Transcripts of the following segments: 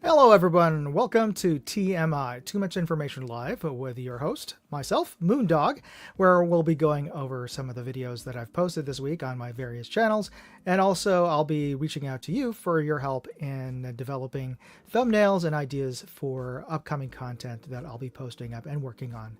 Hello, everyone. Welcome to TMI, Too Much Information Live, with your host, myself, Moondog, where we'll be going over some of the videos that I've posted this week on my various channels. And also, I'll be reaching out to you for your help in developing thumbnails and ideas for upcoming content that I'll be posting up and working on.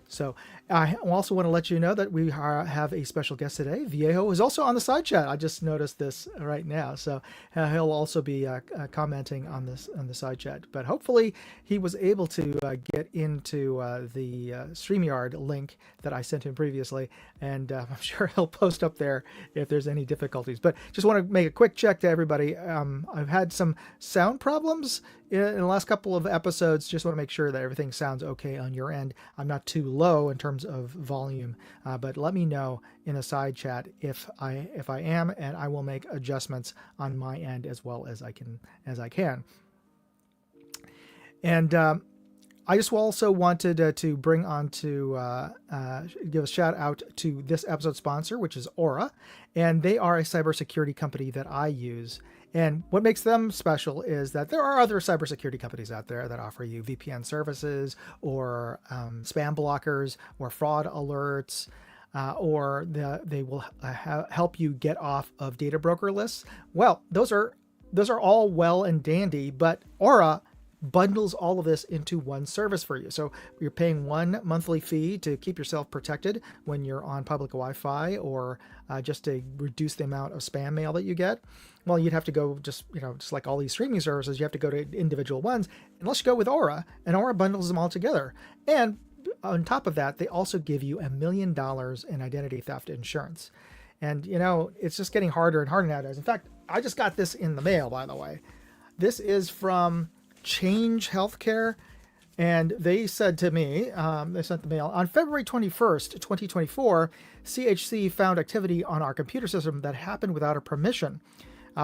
So I also want to let you know that we have a special guest today. Viejo is also on the side chat. I just noticed this right now. So he'll also be commenting on the side chat. But hopefully he was able to get into the StreamYard link that I sent him previously. And I'm sure he'll post up there if there's any difficulties. But just want to make a quick check to everybody. I've had some sound problems in the last couple of episodes. Just want to make sure that everything sounds okay on your end. I'm not too low in terms of volume, but let me know in a side chat if I am, and I will make adjustments on my end as well as I can. And I just also wanted to bring on to give a shout out to this episode sponsor, which is Aura, and they are a cybersecurity company that I use. And what makes them special is that there are other cybersecurity companies out there that offer you VPN services or spam blockers or fraud alerts, or they will help you get off of data broker lists. Well, those are all well and dandy, but Aura bundles all of this into one service for you. So you're paying one monthly fee to keep yourself protected when you're on public Wi-Fi, or just to reduce the amount of spam mail that you get. Well, you'd have to go just like all these streaming services, you have to go to individual ones, unless you go with Aura, and Aura bundles them all together. And on top of that, they also give you $1 million in identity theft insurance. And it's just getting harder and harder nowadays. In fact, I just got this in the mail, by the way. This is from Change Healthcare, and they said to me, they sent the mail on February 21st, 2024, CHC found activity on our computer system that happened without our permission.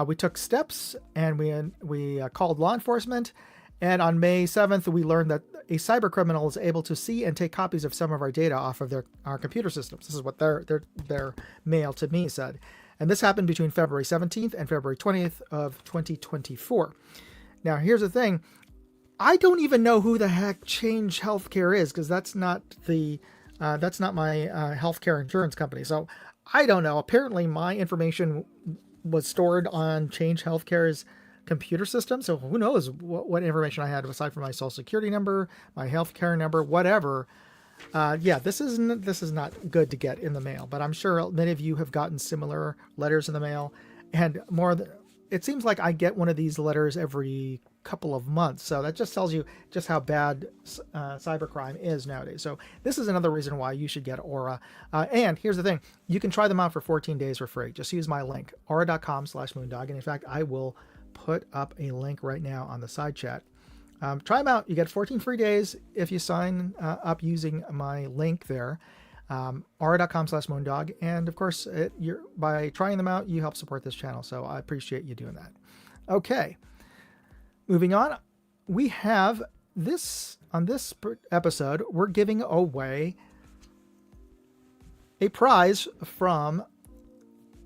We took steps, and we called law enforcement, and on May 7th, we learned that a cyber criminal is able to see and take copies of some of our data off of our computer systems. This is what their mail to me said. And this happened between February 17th and February 20th of 2024. Now, here's the thing. I don't even know who the heck Change Healthcare is, because that's not my healthcare insurance company. So I don't know. Apparently, my information was stored on Change Healthcare's computer system. So who knows what information I had aside from my social security number, my healthcare number, whatever. Yeah, this is not good to get in the mail. But I'm sure many of you have gotten similar letters in the mail, and it seems like I get one of these letters every couple of months. So that just tells you just how bad cybercrime is nowadays. So this is another reason why you should get Aura. And here's the thing. You can try them out for 14 days for free. Just use my link, aura.com/moondog. And in fact, I will put up a link right now on the side chat. Try them out. You get 14 free days if you sign up using my link there. aura.com/moondog, and of course by trying them out you help support this channel, so I appreciate you doing that. Okay, moving on, we have on this episode we're giving away a prize from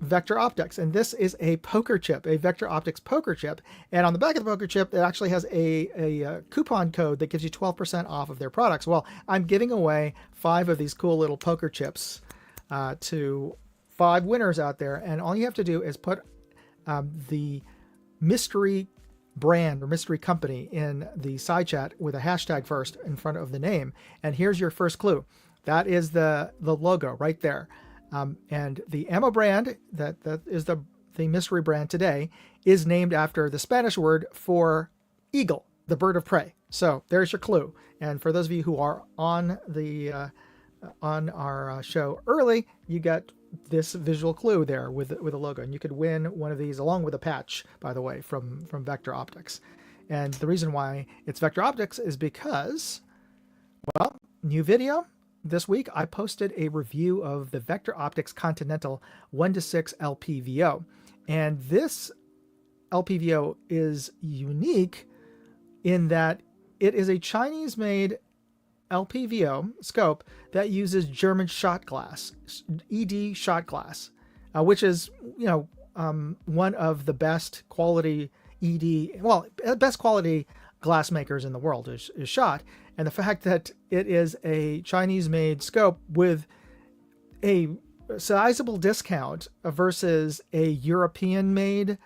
Vector Optics, and this is a poker chip, a Vector Optics poker chip, and on the back of the poker chip it actually has a coupon code that gives you 12% off of their products. Well, I'm giving away 5 of these cool little poker chips to 5 winners out there, and all you have to do is put the mystery brand or mystery company in the side chat with a hashtag first in front of the name, and here's your first clue. That is the logo right there. And the ammo brand that is the mystery brand today is named after the Spanish word for eagle, the bird of prey. So there's your clue. And for those of you who are on our show early, you get this visual clue there with a logo, and you could win one of these along with a patch, by the way, from Vector Optics. And the reason why it's Vector Optics is because, well, new video. This week, I posted a review of the Vector Optics Continental 1-6 LPVO. And this LPVO is unique in that it is a Chinese-made LPVO scope that uses German shot glass, ED shot glass, which is, one of the best quality ED, well, best quality glass makers in the world is shot. And the fact that it is a Chinese-made scope with a sizable discount versus a European-made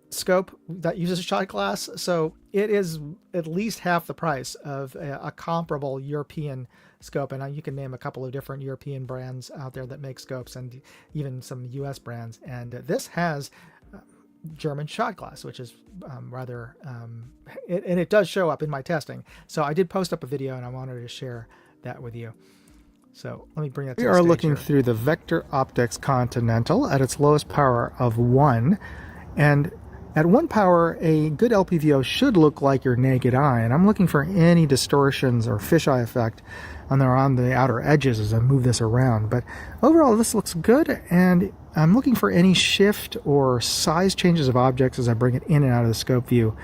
scope that uses shot glass, so it is at least half the price of a comparable European scope. And you can name a couple of different European brands out there that make scopes, and even some US brands. And this has German shot glass, which is rather, and it does show up in my testing. So I did post up a video, and I wanted to share that with you. So let me bring that to the stage. We are looking through the Vector Optics Continental at its lowest power of 1. And at 1 power, a good LPVO should look like your naked eye. And I'm looking for any distortions or fisheye effect on the outer edges as I move this around. But overall, this looks good. And I'm looking for any shift or size changes of objects as I bring it in and out of the scope view.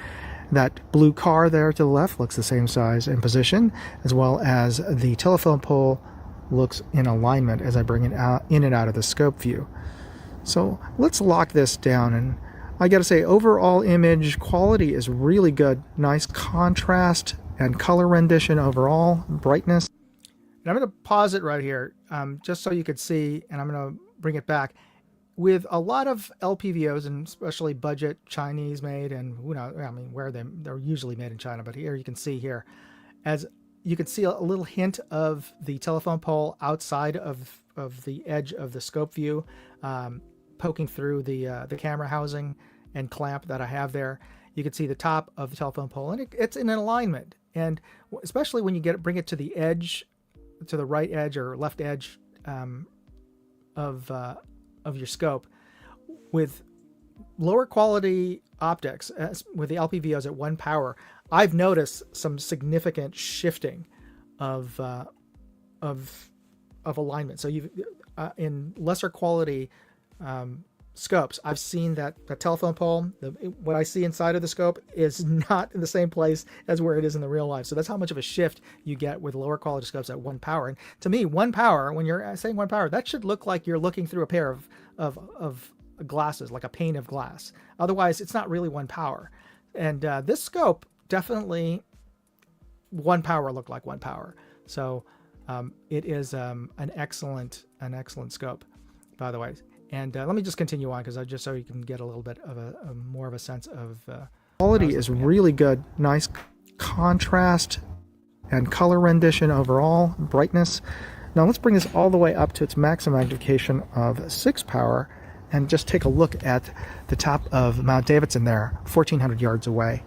That blue car there to the left looks the same size and position, as well as the telephone pole looks in alignment as I bring it out in and out of the scope view. So let's lock this down, and I gotta say, overall image quality is really good. Nice contrast and color rendition overall, brightness. And I'm gonna pause it right here, just so you could see, and I'm gonna bring it back. With a lot of LPVOs, and especially budget Chinese made, and who knows, I mean, where they're usually made in China, but here you can see here, as you can see a little hint of the telephone pole outside of the edge of the scope view, poking through the camera housing and clamp that I have there. You can see the top of the telephone pole, and it's in alignment. And especially when you bring it to the edge, to the right edge or left edge of your scope, with lower quality optics, with the LPVOs at 1 power, I've noticed some significant shifting of alignment. So you've in lesser quality scopes, I've seen that the telephone pole, what I see inside of the scope is not in the same place as where it is in the real life. So that's how much of a shift you get with lower quality scopes at 1 power. And to me, 1 power, when you're saying 1 power, that should look like you're looking through a pair of glasses, like a pane of glass. Otherwise, it's not really 1 power. And this scope definitely 1 power looked like 1 power. So it is an excellent scope, by the way. And let me just continue on, because just so you can get a little bit of a more of a sense of quality is really good. Nice contrast and color rendition overall, brightness. Now let's bring this all the way up to its maximum magnification of 6 power, and just take a look at the top of Mount Davidson there, 1,400 yards away.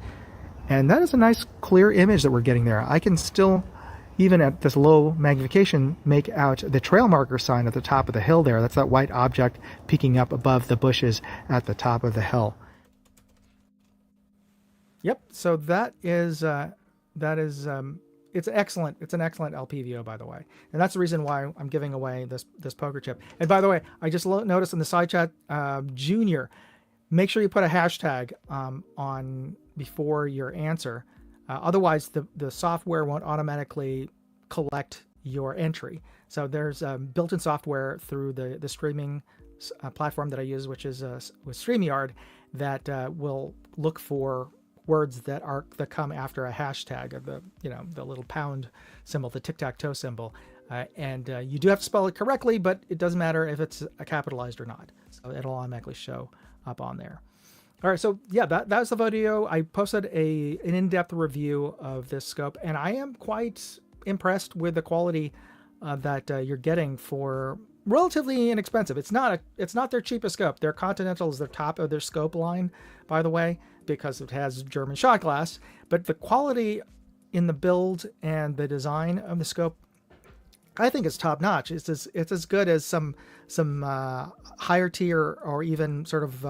And that is a nice clear image that we're getting there. I can still, even at this low magnification, make out the trail marker sign at the top of the hill there. That's that white object peeking up above the bushes at the top of the hill. Yep, so that is it's excellent. It's an excellent LPVO, by the way. And that's the reason why I'm giving away this poker chip. And by the way, I just noticed in the side chat, Junior, make sure you put a hashtag on before your answer. Otherwise, the software won't automatically collect your entry. So there's built-in software through the streaming platform that I use, which is with StreamYard, that will look for words that come after a hashtag, of the little pound symbol, the tic-tac-toe symbol, and you do have to spell it correctly, but it doesn't matter if it's capitalized or not. So it'll automatically show up on there. All right, so yeah, that was the video. I posted an in-depth review of this scope, and I am quite impressed with the quality that you're getting for relatively inexpensive. It's not their cheapest scope. Their Continental is the top of their scope line, by the way, because it has German shot glass. But the quality in the build and the design of the scope, I think it's top notch. It's as good as some higher tier or even sort of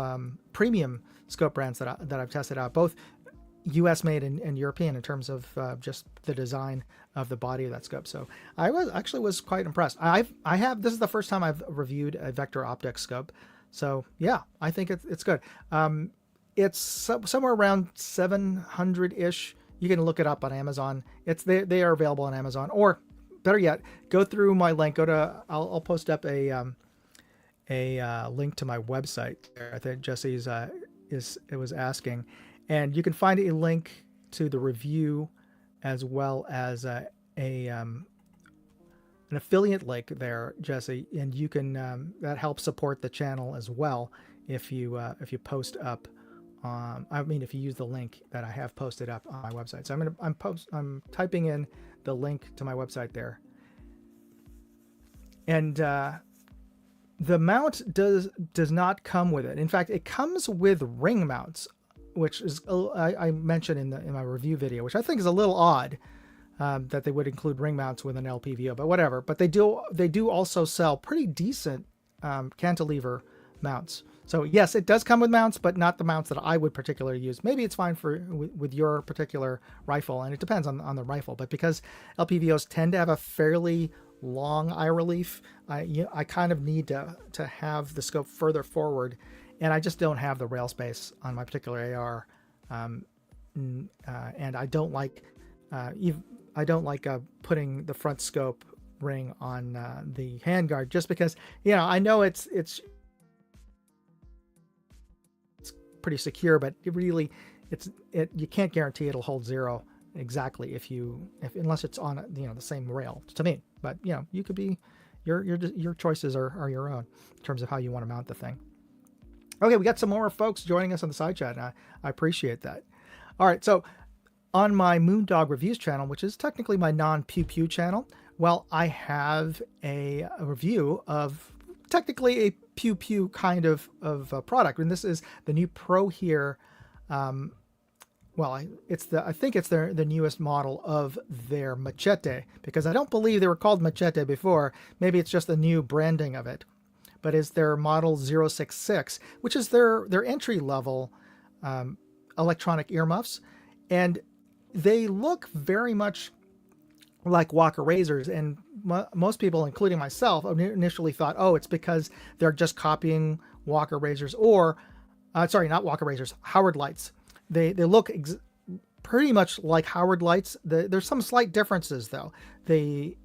premium scope brands that I've tested out, both U.S. made and European, in terms of just the design of the body of that scope. So I was quite impressed. This is the first time I've reviewed a Vector Optics scope. So yeah, I think it's good. It's somewhere around 700-ish. You can look it up on Amazon. They are available on Amazon, or better yet, go through my link. I'll post up a link to my website. I think Jesse's it was asking. And you can find a link to the review as well as an affiliate link there, Jesse, and you can that helps support the channel as well if you post up. If you use the link that I have posted up on my website. So I'm typing in the link to my website there, and the mount does not come with it. In fact, it comes with ring mounts, which is I mentioned in my review video, which I think is a little odd. That they would include ring mounts with an LPVO, but whatever. But they do also sell pretty decent cantilever mounts. So yes, it does come with mounts, but not the mounts that I would particularly use. Maybe it's fine with your particular rifle, and it depends on the rifle. But because LPVOs tend to have a fairly long eye relief, I kind of need to have the scope further forward, and I just don't have the rail space on my particular AR, and I don't like putting the front scope ring on the handguard, just because I know it's pretty secure, but it really you can't guarantee it'll hold zero exactly unless it's on the same rail to me. But you could be your choices are your own in terms of how you want to mount the thing. Okay, we got some more folks joining us on the side chat, and I appreciate that. All right, so on my Moondog Reviews channel, which is technically my non-pew pew channel, well, I have a review of technically a pew pew kind of product, and this is the new Pro Here. I think it's the newest model of their machete, because I don't believe they were called machete before. Maybe it's just the new branding of it, but it's their model 066, which is their entry level electronic earmuffs, and they look very much like Walker razors, and most people, including myself, initially thought, oh, it's because they're just copying Walker razors, or not Walker razors, Howard lights. They look pretty much like Howard lights. There's some slight differences though. The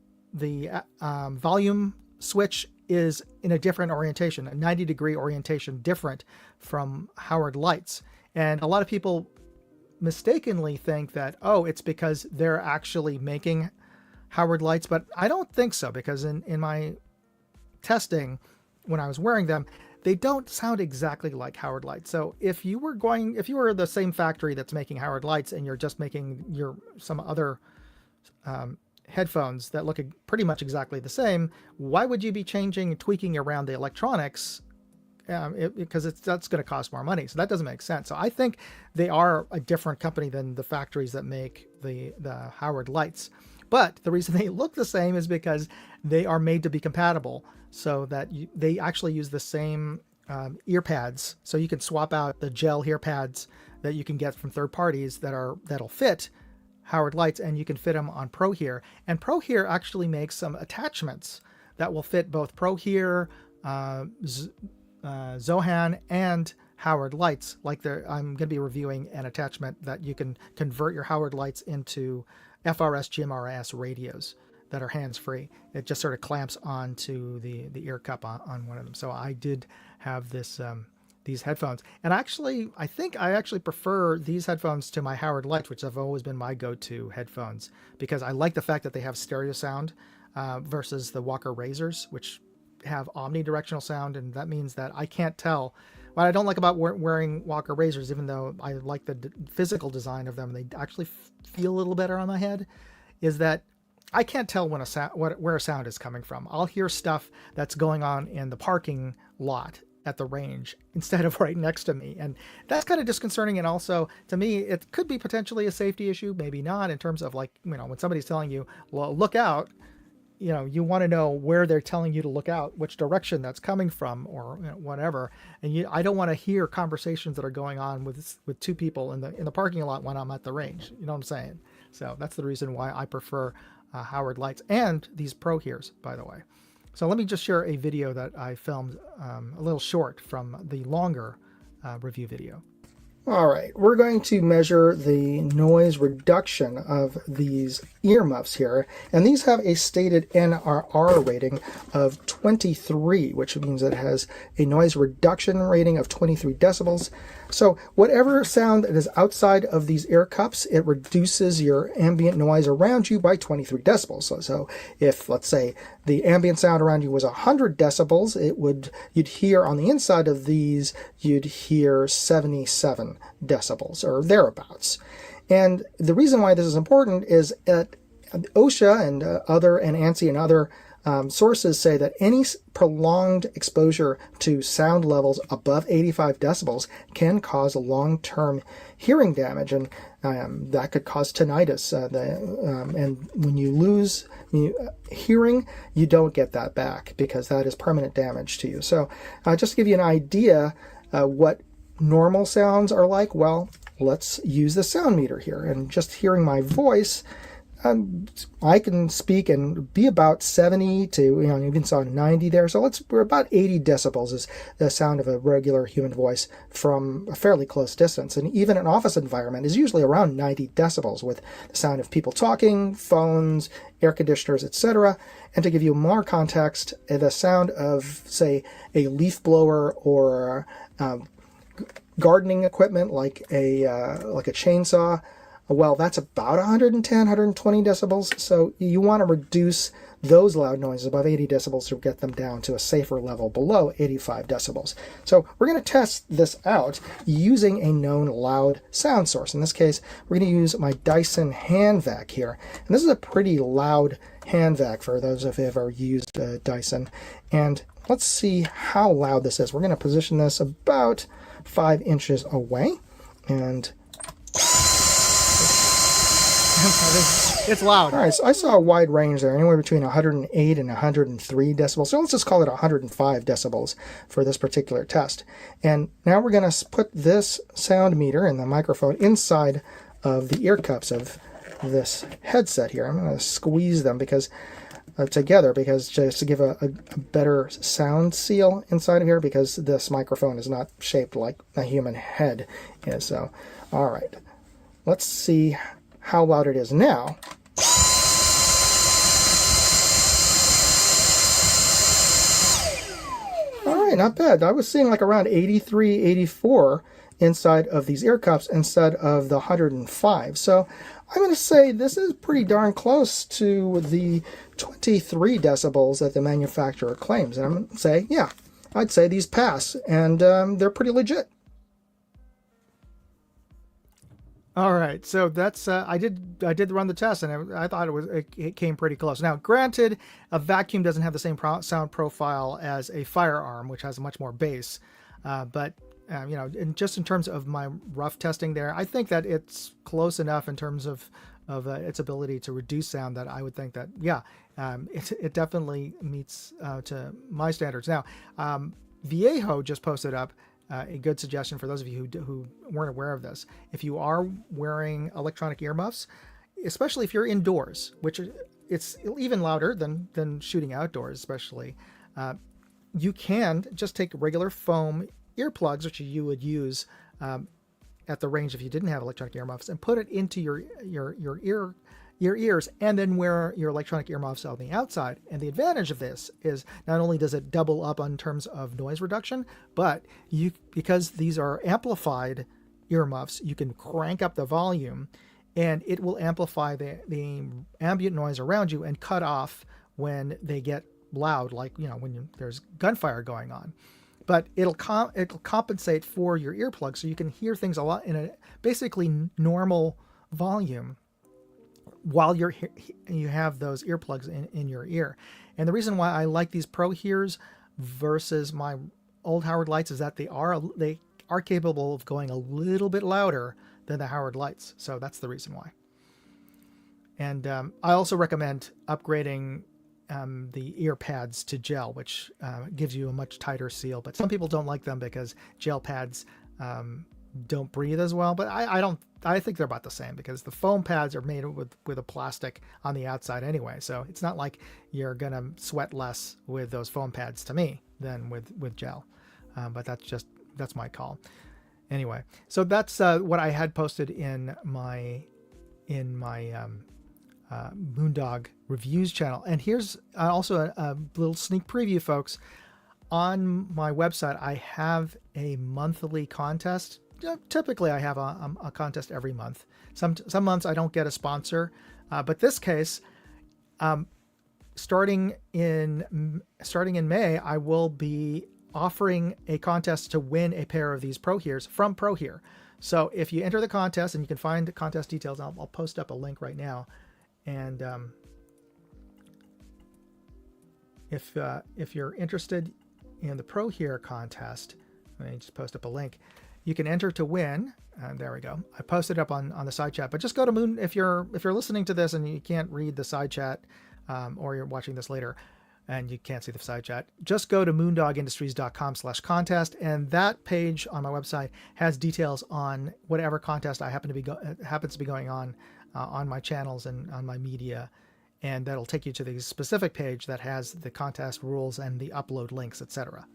volume switch is in a different orientation, a 90-degree orientation, different from Howard lights, and a lot of people mistakenly think that, oh, it's because they're actually making Howard lights, but I don't think so, because in my testing when I was wearing them, they don't sound exactly like Howard lights. So if you were the same factory that's making Howard lights and you're just making some other headphones that look pretty much exactly the same, why would you be changing and tweaking around the electronics? Because that's going to cost more money. So that doesn't make sense. So I think they are a different company than the factories that make the Howard lights. But the reason they look the same is because they are made to be compatible, so that they actually use the same ear pads. So you can swap out the gel ear pads that you can get from third parties that'll fit Howard lights, and you can fit them on Pro Here. And Pro Here actually makes some attachments that will fit both Pro Here, Zohan, and Howard lights. I'm going to be reviewing an attachment that you can convert your Howard lights into FRS GMRS radios that are hands-free. It just sort of clamps onto the ear cup on one of them. So I did have these headphones, and I think I actually prefer these headphones to my Howard lights, which have always been my go-to headphones, because I like the fact that they have stereo sound versus the Walker razors, which have omnidirectional sound, and that means that I can't tell. What I don't like about wearing Walker razors, even though I like the physical design of them, they actually feel a little better on my head, is that I can't tell when where a sound is coming from. I'll hear stuff that's going on in the parking lot at the range instead of right next to me, and that's kind of disconcerting. And also, to me, it could be potentially a safety issue, maybe not, in terms of when somebody's telling you, well, look out. You want to know where they're telling you to look out, which direction that's coming from, or whatever. And I don't want to hear conversations that are going on with two people in the parking lot when I'm at the range. You know what I'm saying? So that's the reason why I prefer Howard lights, and these Pro Heres, by the way. So let me just share a video that I filmed, a little short from the longer review video. All right, we're going to measure the noise reduction of these earmuffs here, and these have a stated NRR rating of 23, which means it has a noise reduction rating of 23 decibels. So whatever sound that is outside of these ear cups, it reduces your ambient noise around you by 23 decibels. So if, let's say, the ambient sound around you was 100 decibels, you'd hear on the inside of these, you'd hear 77 decibels or thereabouts. And the reason why this is important is that OSHA and ANSI and other sources say that any prolonged exposure to sound levels above 85 decibels can cause long-term hearing damage, and that could cause tinnitus. And when you lose hearing, you don't get that back because that is permanent damage to you. So just to give you an idea what normal sounds are like, well, let's use the sound meter here. And just hearing my voice, I can speak and be about 70 to, you even saw 90 there. So we're about 80 decibels is the sound of a regular human voice from a fairly close distance. And even an office environment is usually around 90 decibels with the sound of people talking, phones, air conditioners, etc. And to give you more context, the sound of, say, a leaf blower or gardening equipment like a chainsaw, well, that's about 110, 120 decibels. So you want to reduce those loud noises above 80 decibels to get them down to a safer level below 85 decibels. So we're going to test this out using a known loud sound source. In this case, we're going to use my Dyson hand vac here. And this is a pretty loud hand vac for those of you who have ever used Dyson. And let's see how loud this is. We're going to position this about 5 inches away. And it's loud. All right, so I saw a wide range there, anywhere between 108 and 103 decibels. So let's just call it 105 decibels for this particular test. And now we're going to put this sound meter and the microphone inside of the ear cups of this headset here. I'm going to squeeze them together because just to give a better sound seal inside of here, because this microphone is not shaped like a human head is. So, all right, let's see how loud it is now. All right, not bad. I was seeing like around 83, 84 inside of these ear cups instead of the 105. So I'm going to say this is pretty darn close to the 23 decibels that the manufacturer claims. And I'm going to say, yeah, I'd say these pass, and they're pretty legit. All right, so that's I did run the test, and I thought it came pretty close. Now, granted, a vacuum doesn't have the same sound profile as a firearm, which has much more bass, but just in terms of my rough testing there, I think that it's close enough in terms of its ability to reduce sound that I would think that it definitely meets to my standards. Now, Viejo just posted up a good suggestion for those of you who weren't aware of this. If you are wearing electronic earmuffs, especially if you're indoors, which it's even louder than shooting outdoors, especially, you can just take regular foam earplugs, which you would use at the range if you didn't have electronic earmuffs, and put it into your ears, and then wear your electronic earmuffs on the outside. And the advantage of this is not only does it double up in terms of noise reduction, but because these are amplified earmuffs, you can crank up the volume and it will amplify the ambient noise around you and cut off when they get loud, like when there's gunfire going on. But it'll compensate for your earplugs, so you can hear things a lot in a basically normal volume while you have those earplugs in your ear. And the reason why I like these Pro Hears versus my old Howard Lights is that they are capable of going a little bit louder than the Howard Lights. So that's the reason why. And I also recommend upgrading the ear pads to gel, which gives you a much tighter seal. But some people don't like them because gel pads don't breathe as well. But I think they're about the same, because the foam pads are made with a plastic on the outside anyway. So it's not like you're gonna sweat less with those foam pads to me than with gel. But that's my call. Anyway, so that's what I had posted in my Moondog reviews channel. And here's also a little sneak preview, folks. On my website, I have a monthly contest. Typically, I have a contest every month. Some months I don't get a sponsor, but this case, starting in May, I will be offering a contest to win a pair of these Pro Hears from Pro Here. So if you enter the contest, and you can find the contest details, I'll post up a link right now. And if you're interested in the Pro Here contest, let me just post up a link. You can enter to win. There we go. I posted up on the side chat. But just go to Moon if you're listening to this and you can't read the side chat, or you're watching this later and you can't see the side chat. Just go to moondogindustries.com/contest, and that page on my website has details on whatever contest I happens to be going on my channels and on my media. And that'll take you to the specific page that has the contest rules and the upload links, etc.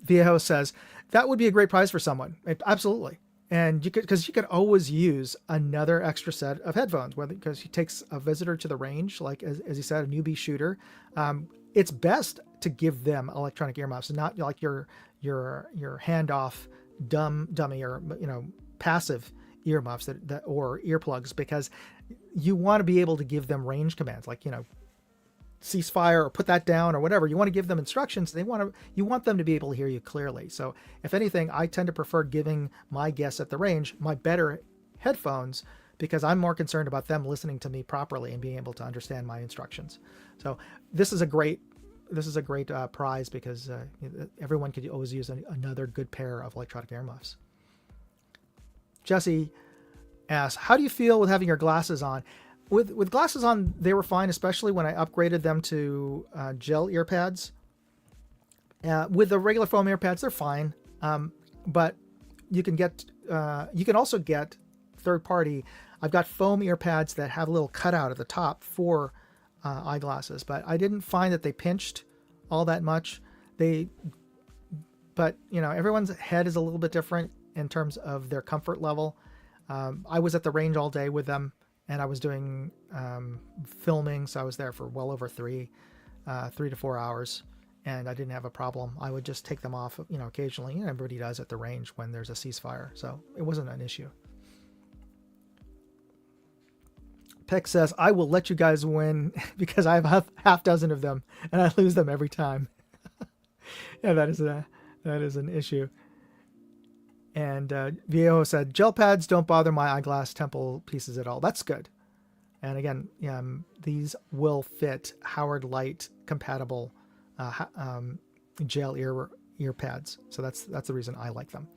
Viejo says, that would be a great prize for someone. Absolutely. And you could always use another extra set of headphones, because he takes a visitor to the range, like as he said, a newbie shooter. It's best to give them electronic earmuffs, not like your handoff dummy or passive earmuffs that or earplugs, because you want to be able to give them range commands, like ceasefire or put that down or whatever. You want to give them instructions. You want them to be able to hear you clearly. So if anything, I tend to prefer giving my guests at the range my better headphones, because I'm more concerned about them listening to me properly and being able to understand my instructions. So this is a great prize, because everyone could always use another good pair of electronic earmuffs. Jesse asks, how do you feel with having your glasses on? With glasses on, they were fine, especially when I upgraded them to gel ear pads. With the regular foam ear pads, they're fine. But you can also get third party. I've got foam ear pads that have a little cutout at the top for eyeglasses, but I didn't find that they pinched all that much. But everyone's head is a little bit different in terms of their comfort level. I was at the range all day with them, and I was doing filming, so I was there for well over 3 to 4 hours, and I didn't have a problem. I would just take them off, occasionally. Everybody does at the range when there's a ceasefire, so it wasn't an issue. Peck says, I will let you guys win because I have half dozen of them, and I lose them every time. Yeah, that is an issue. And Viejo said, gel pads don't bother my eyeglass temple pieces at all. That's good. And again, these will fit Howard Light compatible gel ear pads. So that's the reason I like them.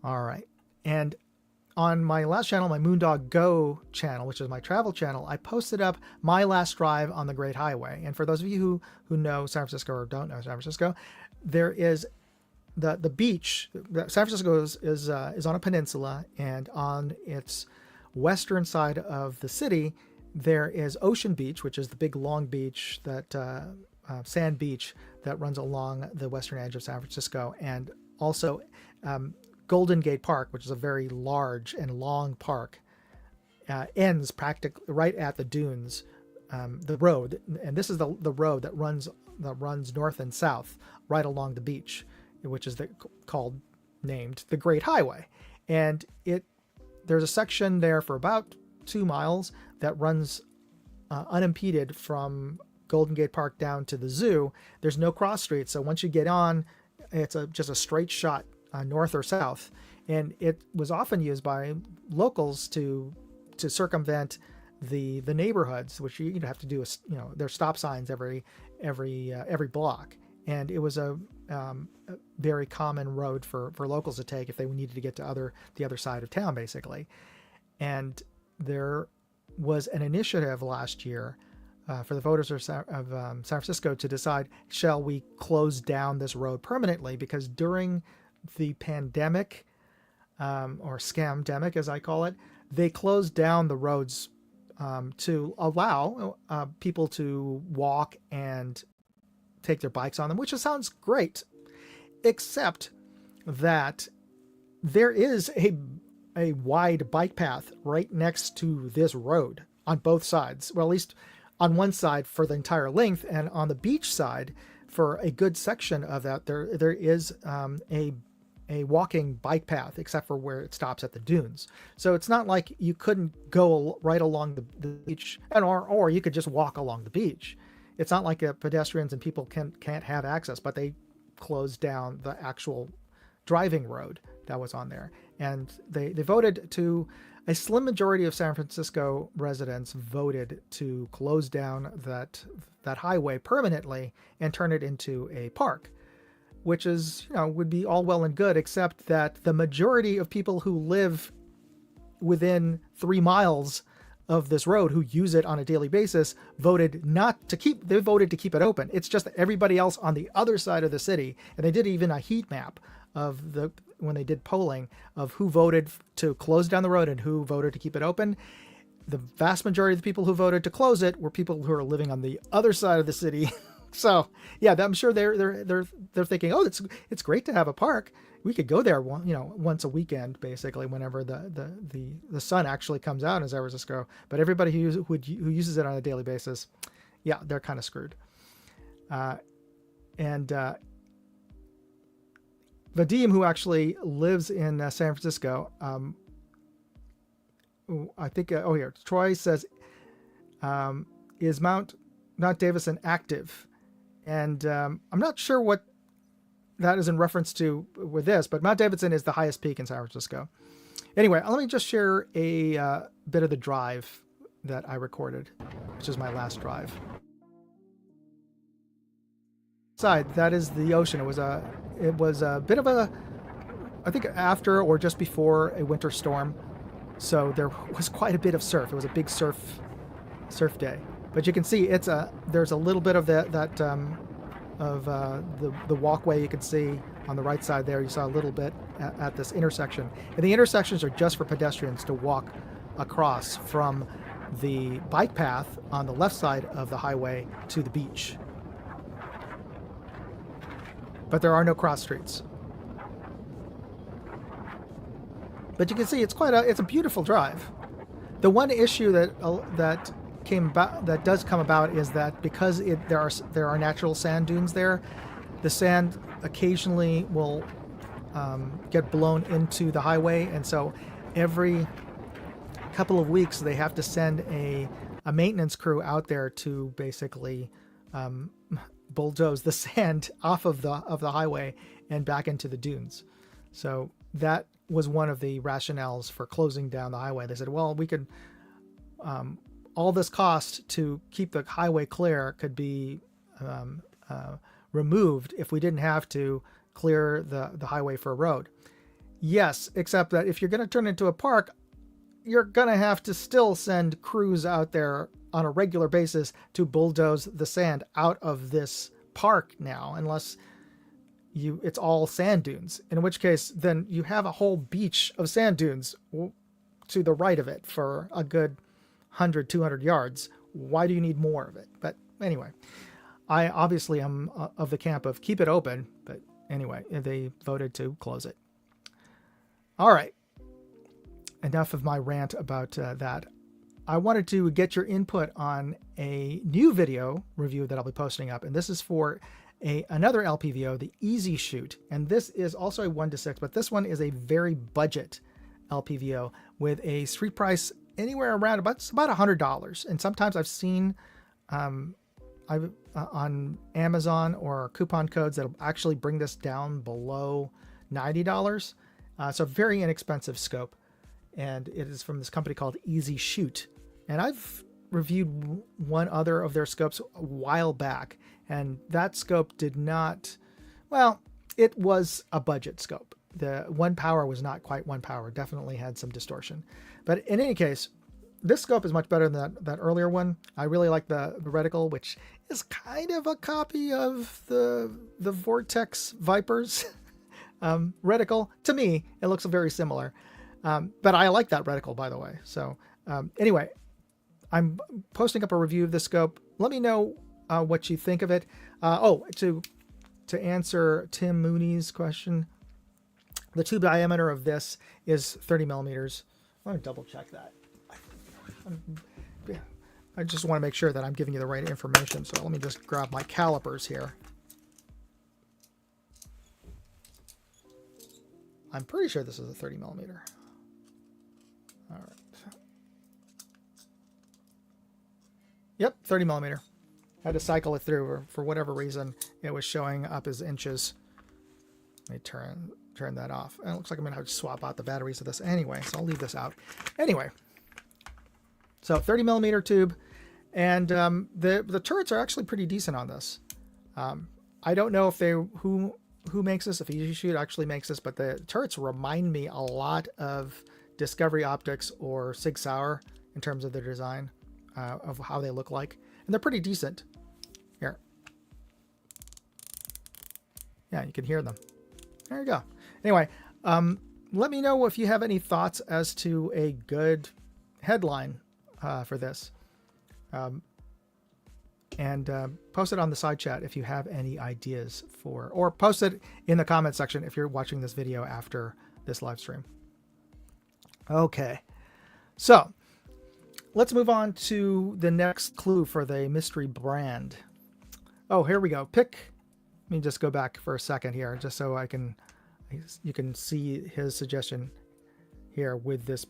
All right. And on my last channel, my Moondog Go channel, which is my travel channel, I posted up my last drive on the Great Highway. And for those of you who know San Francisco or don't know San Francisco, there is the beach. San Francisco is on a peninsula, and on its western side of the city, there is Ocean Beach, which is the big long beach, that sand beach that runs along the western edge of San Francisco, and also Golden Gate Park, which is a very large and long park, ends practically right at the dunes, the road, and this is the road that runs north and south right along the beach, which is named the Great Highway. And there's a section there for about 2 miles that runs unimpeded from Golden Gate Park down to the zoo. There's no cross streets, so once you get on, it's just a straight shot north or south. And it was often used by locals to circumvent the neighborhoods, which you have to do. There's stop signs every block, and it was a very common road for locals to take if they needed to get to the other side of town, basically. And there was an initiative last year for the voters of San Francisco to decide, shall we close down this road permanently? Because during the pandemic, or scamdemic as I call it, they closed down the roads to allow people to walk and take their bikes on them, which sounds great, except that there is a wide bike path right next to this road on both sides. Well, at least on one side for the entire length, and on the beach side for a good section of that, there is a walking bike path, except for where it stops at the dunes. So it's not like you couldn't go right along the beach, or you could just walk along the beach. It's not like pedestrians and people can't have access, but they closed down the actual driving road that was on there. And they voted to, a slim majority of San Francisco residents voted to close down that highway permanently and turn it into a park, which is, would be all well and good, except that the majority of people who live within 3 miles of this road, who use it on a daily basis, voted to keep it open. It's just that everybody else on the other side of the city, and they did even a heat map of when they did polling of who voted to close down the road and who voted to keep it open. The vast majority of the people who voted to close it were people who are living on the other side of the city. So yeah, I'm sure they're thinking, oh, it's great to have a park. We could go there once a weekend, basically, whenever the sun actually comes out in San Francisco. But everybody who uses it on a daily basis, yeah, they're kind of screwed. Vadim, who actually lives in San Francisco, I think, here, Troy says, is Mount Davison active? And I'm not sure what that is in reference to with this, but Mount Davidson is the highest peak in San Francisco. Anyway, let me just share a bit of the drive that I recorded, which is my last drive. That is the ocean. It was a bit of I think after or just before a winter storm, so there was quite a bit of surf. It was a big surf day. But you can see there's a little bit of the walkway you can see on the right side there. You saw a little bit at this intersection. And the intersections are just for pedestrians to walk across from the bike path on the left side of the highway to the beach. But there are no cross streets. But you can see it's a beautiful drive. The one issue that does come about is that because there are natural sand dunes there, the sand occasionally will get blown into the highway, and so every couple of weeks they have to send a maintenance crew out there to basically bulldoze the sand off of the highway and back into the dunes. So that was one of the rationales for closing down the highway. They said, well, we could all this cost to keep the highway clear could be removed if we didn't have to clear the highway for a road. Yes, except that if you're going to turn it into a park, you're going to have to still send crews out there on a regular basis to bulldoze the sand out of this park now, unless it's all sand dunes, in which case then you have a whole beach of sand dunes to the right of it for a good 100, 200 yards. Why do you need more of it? But anyway, I obviously am of the camp of keep it open, but anyway, they voted to close it. All right. Enough of my rant about that. I wanted to get your input on a new video review that I'll be posting up, and this is for another LPVO, the Easy Shoot, and this is also a 1-to-6, but this one is a very budget LPVO with a street price anywhere around about $100. And sometimes I've seen on Amazon or coupon codes that'll actually bring this down below $90. So very inexpensive scope. And it is from this company called Easy Shoot. And I've reviewed one other of their scopes a while back, and that scope did not, well, it was a budget scope. The 1 power was not quite 1 power, definitely had some distortion. But in any case, this scope is much better than that earlier one. I really like the reticle, which is kind of a copy of the Vortex Vipers reticle. To me, it looks very similar. But I like that reticle, by the way. So anyway, I'm posting up a review of this scope. Let me know what you think of it. To answer Tim Mooney's question, The tube diameter of this is 30 millimeters. Let me double check that. I just want to make sure that I'm giving you the right information. So let me just grab my calipers here. I'm pretty sure this is a 30 millimeter. All right. Yep, 30 millimeter. I had to cycle it through. For whatever reason, it was showing up as inches. Let me turn that off. And it looks like I'm going to have to swap out the batteries of this anyway, so I'll leave this out. Anyway, so 30 millimeter tube, and the turrets are actually pretty decent on this. I don't know if who makes this, if Easy Shoot actually makes this, but the turrets remind me a lot of Discovery Optics or Sig Sauer in terms of their design, of how they look like, and they're pretty decent. Here, yeah, you can hear them. There you go. Anyway, let me know if you have any thoughts as to a good headline for this. And post it on the side chat if you have any ideas for, or post it in the comment section if you're watching this video after this live stream. Okay, so let's move on to the next clue for the mystery brand. Oh, here we go. Let me just go back for a second here, just so you can see his suggestion here with this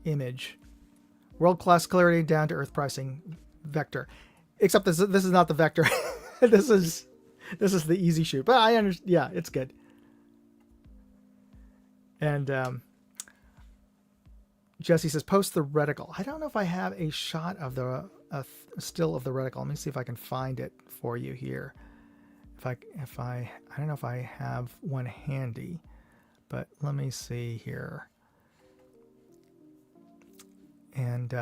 image. World-class clarity, down-to-earth pricing, vector. Except this is not the vector. this is the Easy Shoot. But I understand. Yeah, it's good. And Jesse says, post the reticle. I don't know if I have a shot of the still of the reticle. Let me see if I can find it for you here. I don't know if I have one handy, but let me see here. And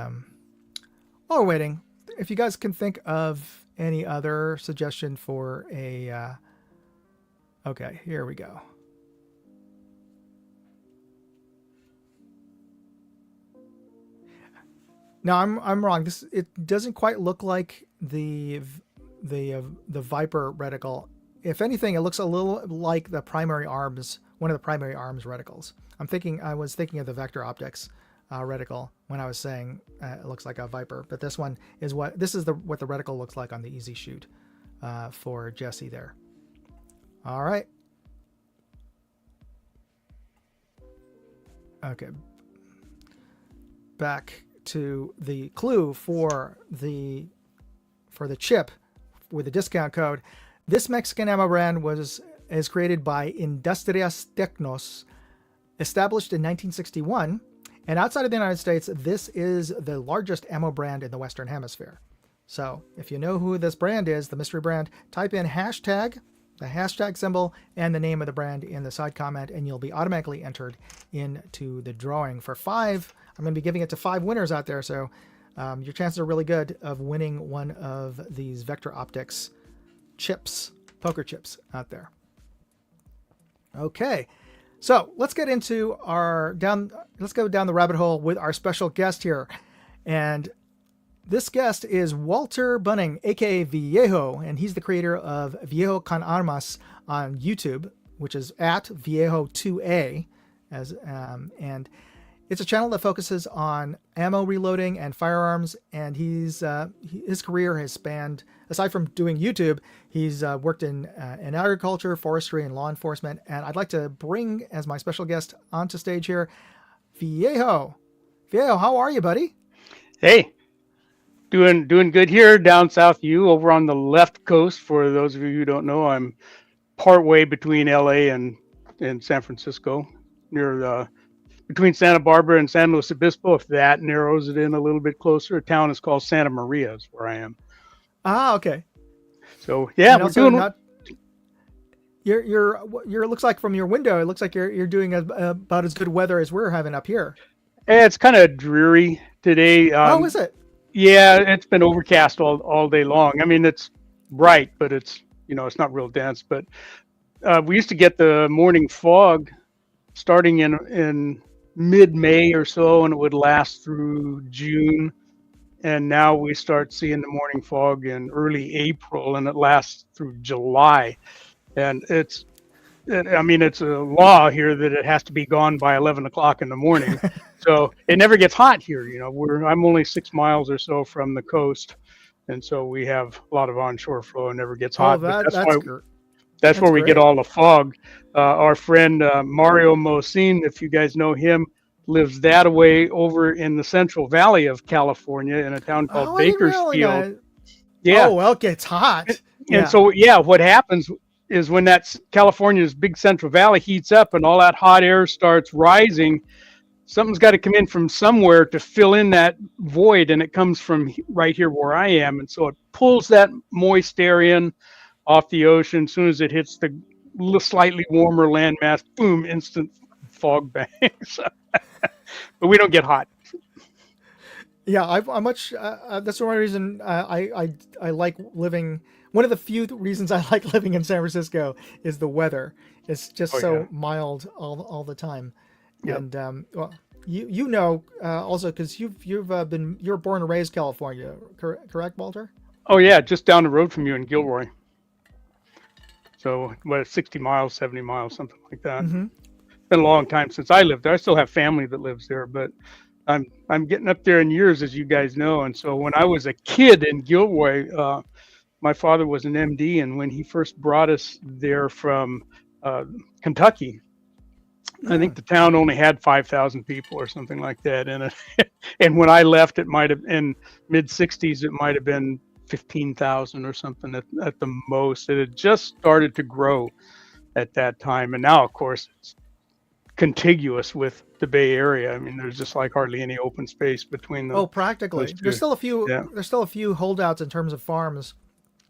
while we're waiting, if you guys can think of any other suggestion for a okay, here we go. No, I'm wrong. It doesn't quite look like the Viper reticle. If anything, it looks a little like the primary arms, one of the primary arms reticles. I was thinking of the Vector Optics reticle when I was saying it looks like a Viper, but this one is what the reticle looks like on the Easy Shoot for Jesse there. All right. Okay. Back to the clue for the chip with the discount code. This Mexican ammo brand is created by Industrias Tecnos, established in 1961, and outside of the United States, this is the largest ammo brand in the Western Hemisphere. So if you know who this brand is, the mystery brand, type in hashtag, the hashtag symbol, and the name of the brand in the side comment, and you'll be automatically entered into the drawing for 5. I'm going to be giving it to 5 winners out there, so your chances are really good of winning one of these Vector Optics chips, poker chips out there. Okay, so let's get into let's go down the rabbit hole with our special guest here. And this guest is Walter Bunning, aka Viejo, and he's the creator of Viejo con Armas on YouTube, which is at Viejo2A, and it's a channel that focuses on ammo reloading and firearms, and his career has spanned, aside from doing YouTube, he's worked in agriculture, forestry, and law enforcement. And I'd like to bring, as my special guest onto stage here, Viejo. Viejo, how are you, buddy? Hey, doing good here down south. Over on the left coast. For those of you who don't know, I'm partway between LA and San Francisco, near between Santa Barbara and San Luis Obispo. If that narrows it in a little bit closer, a town is called Santa Maria, is where I am. Ah, okay. So yeah, we're doing. You're looks like from your window, it looks like you're doing about as good weather as we're having up here. It's kind of dreary today. Oh, is it? Yeah, it's been overcast all day long. I mean, it's bright, but it's it's not real dense. But we used to get the morning fog starting in mid-May or so, and it would last through June. And now we start seeing the morning fog in early April, and it lasts through July. And it's I mean, it's a law here that it has to be gone by 11 o'clock in the morning. So it never gets hot here. I'm only 6 miles or so from the coast. And so we have a lot of onshore flow and never gets Oh, hot. But that's that's where we get great. all the fog. Our friend Mario Mosin, if you guys know him, lives that away over in the Central Valley of California in a town called Oh, I didn't Bakersfield. realize. Yeah. Oh, well, it gets hot. And so, what happens is when that California's big Central Valley heats up and all that hot air starts rising, something's got to come in from somewhere to fill in that void, and it comes from right here where I am. And so it pulls that moist air in off the ocean. As soon as it hits the slightly warmer landmass, boom, instant fog bangs. But we don't get hot. Yeah, I much. That's one reason I like living. One of the few reasons I like living in San Francisco is the weather. It's just mild all the time. Yep. And well, also because you're born and raised California, correct, Walter? Oh yeah, just down the road from you in Gilroy. So 60 miles, 70 miles, something like that. Mm-hmm. It's been a long time since I lived there. I still have family that lives there, but I'm getting up there in years, as you guys know. And so when I was a kid in Gilroy, my father was an MD, and when he first brought us there from Kentucky, I think the town only had 5,000 people or something like that in it. And when I left, it might have in mid 60s, it might have been 15,000 or something at the most. It had just started to grow at that time. And now, of course, it's contiguous with the Bay Area. I mean, there's just like hardly any open space between them. Oh, practically. There's still a few. Yeah. There's still a few holdouts in terms of farms,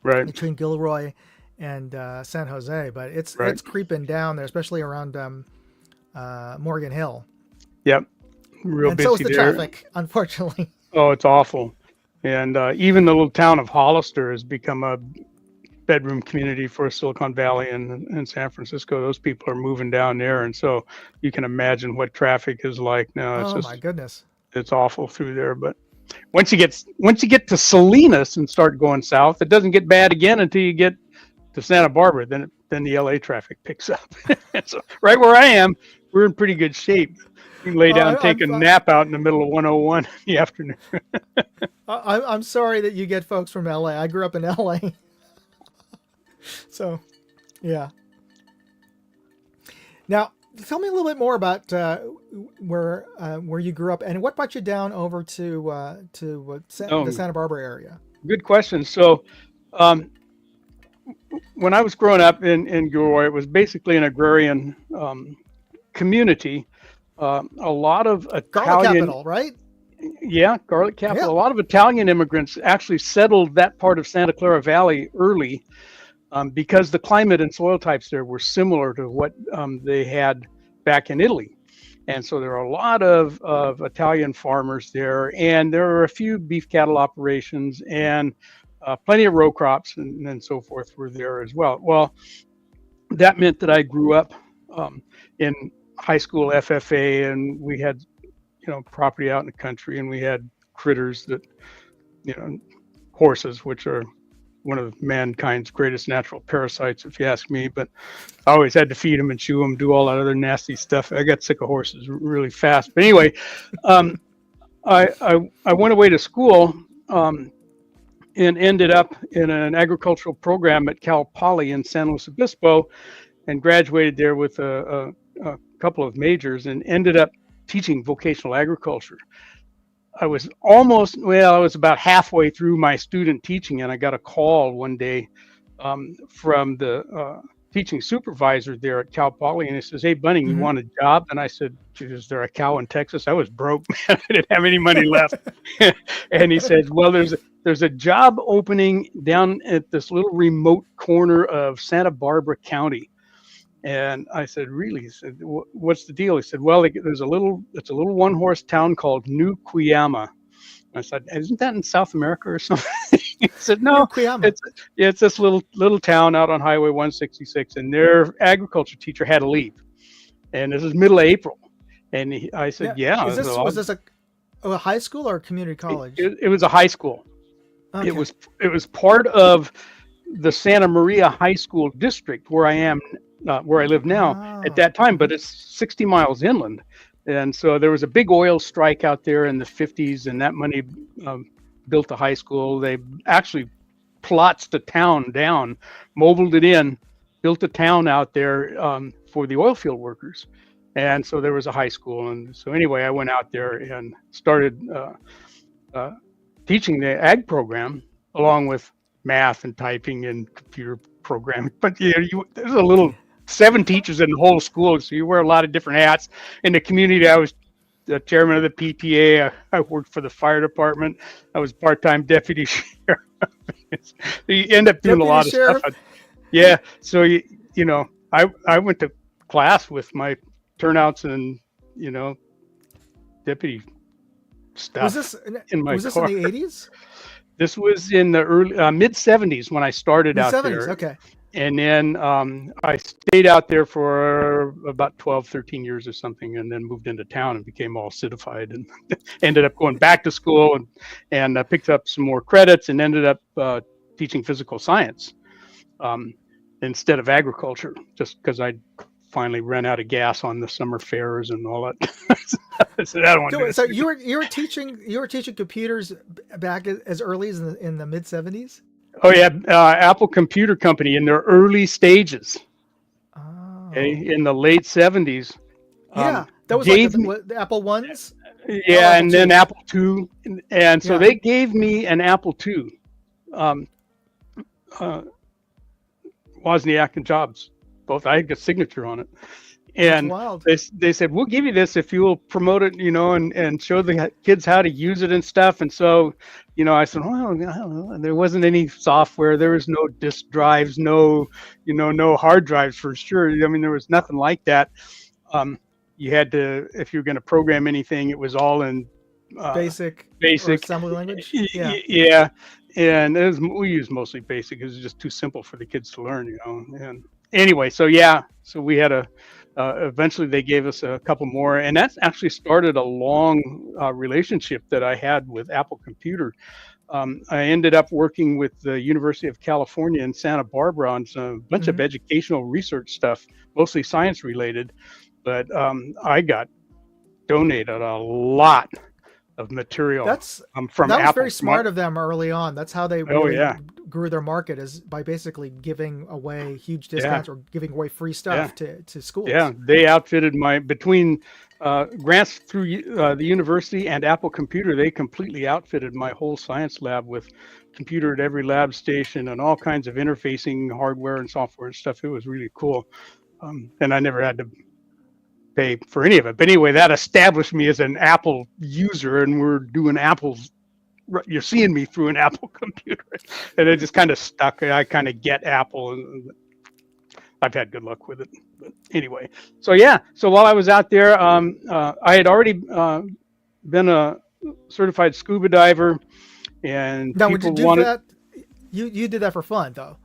right, between Gilroy and San Jose, but it's creeping down there, especially around Morgan Hill. Yep, real busy. So is the there. traffic, unfortunately. Oh, it's awful. And even the little town of Hollister has become a bedroom community for Silicon Valley and San Francisco. Those people are moving down there, and so you can imagine what traffic is like now. It's my goodness, it's awful through there. But once you get to Salinas and start going south, it doesn't get bad again until you get to Santa Barbara. Then the LA traffic picks up. So right where I am, we're in pretty good shape. You can lay down and take a nap out in the middle of 101 in the afternoon. I'm sorry that you get folks from LA. I grew up in LA. So, yeah. Now, tell me a little bit more about where you grew up and what brought you down over to the Santa Barbara area. Good question. So, when I was growing up in Gilroy, it was basically an agrarian community. A lot of Italian, garlic capital, right? Yeah, garlic capital. Yeah. A lot of Italian immigrants actually settled that part of Santa Clara Valley early. Because the climate and soil types there were similar to what they had back in Italy. And so there are a lot of Italian farmers there, and there are a few beef cattle operations, and plenty of row crops and so forth were there as well. Well, that meant that I grew up in high school FFA, and we had, property out in the country, and we had critters that, horses, which are one of mankind's greatest natural parasites, if you ask me. But I always had to feed them and chew them, do all that other nasty stuff. I got sick of horses really fast. But anyway, I went away to school and ended up in an agricultural program at Cal Poly in San Luis Obispo, and graduated there with a couple of majors, and ended up teaching vocational agriculture. I was about halfway through my student teaching, and I got a call one day from the teaching supervisor there at Cal Poly, and he says, "Hey, Bunning, you want a job?" And I said, "Is there a cow in Texas?" I was broke, man. I didn't have any money left. And he says, "Well, there's a job opening down at this little remote corner of Santa Barbara County." And I said, "Really?" He said, "What's the deal?" He said, "Well, it's a little one-horse town called New Cuyama." I said, "Isn't that in South America or something?" He said, "No, it's this little town out on Highway 166, and their agriculture teacher had to leave, and this is middle of April." And I said, "Yeah." Was this a high school or a community college? It was a high school. Okay. It was part of the Santa Maria High School district where I am where I live now at Oh. that time, but it's 60 miles inland. And so there was a big oil strike out there in the 50s, and that money built a high school. They actually plots the town down, mobiled it in, built a town out there for the oil field workers. And so there was a high school. And so anyway, I went out there and started teaching the ag program along with math and typing and computer programming. But there's a little 7 teachers in the whole school, so you wear a lot of different hats. In the community, I was the chairman of the PTA. I worked for the fire department. I was part-time deputy sheriff. You end up doing Deputy a lot sheriff? of stuff. Yeah. So I went to class with my turnouts and deputy stuff Was this in my was this car. in the 80s? This was in the early mid 70s when I started The out 70s. there. Okay. And then I stayed out there for about 12, 13 years or something, and then moved into town and became all citified, and ended up going back to school and picked up some more credits, and ended up teaching physical science instead of agriculture, just because I finally ran out of gas on the summer fairs and all that. I said, I don't want to do it. So you were teaching computers back as early as in the mid 70s? Oh yeah, Apple Computer Company in their early stages. Oh. Okay, in the late 70s. Yeah, that was like the Apple ones. Yeah, Apple and II. then Apple II, and so Yeah. they gave me an Apple II. Wozniak and Jobs, both. I had a signature on it, and wild. they said, we'll give you this if you'll promote it, and show the kids how to use it and stuff. And so, I said, well, I don't know. There wasn't any software. There was no disk drives, no hard drives for sure. I mean, there was nothing like that. You had to, if you were going to program anything, it was all in Basic or assembly language. Yeah. Yeah. And we used mostly Basic. It was just too simple for the kids to learn, And anyway, so we had eventually they gave us a couple more, and that's actually started a long relationship that I had with Apple Computer. I ended up working with the University of California in Santa Barbara on a bunch of educational research stuff, mostly science related, but I got donated a lot of material from that was Apple. very smart of them early on. That's how they really grew their market, is by basically giving away huge discounts or giving away free stuff to schools. Yeah, they outfitted between grants through the university and Apple Computer, they completely outfitted my whole science lab with computer at every lab station and all kinds of interfacing hardware and software and stuff. It was really cool. And I never had to pay for any of it. But anyway, that established me as an Apple user, and we're doing Apple's. You're seeing me through an Apple computer, and it just kind of stuck. I kind of get Apple, and I've had good luck with it. But anyway, so while I was out there, I had already been a certified scuba diver, and now would you do that? You did that for fun, though.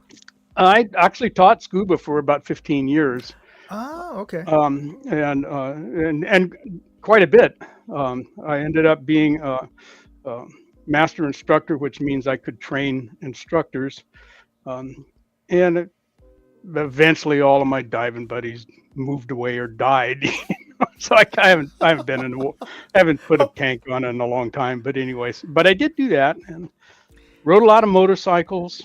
I actually taught scuba for about 15 years. Oh, okay. And quite a bit. I ended up being a master instructor, which means I could train instructors. And eventually, all of my diving buddies moved away or died. So I haven't been I haven't put a tank on it in a long time. But anyways, but I did do that and rode a lot of motorcycles.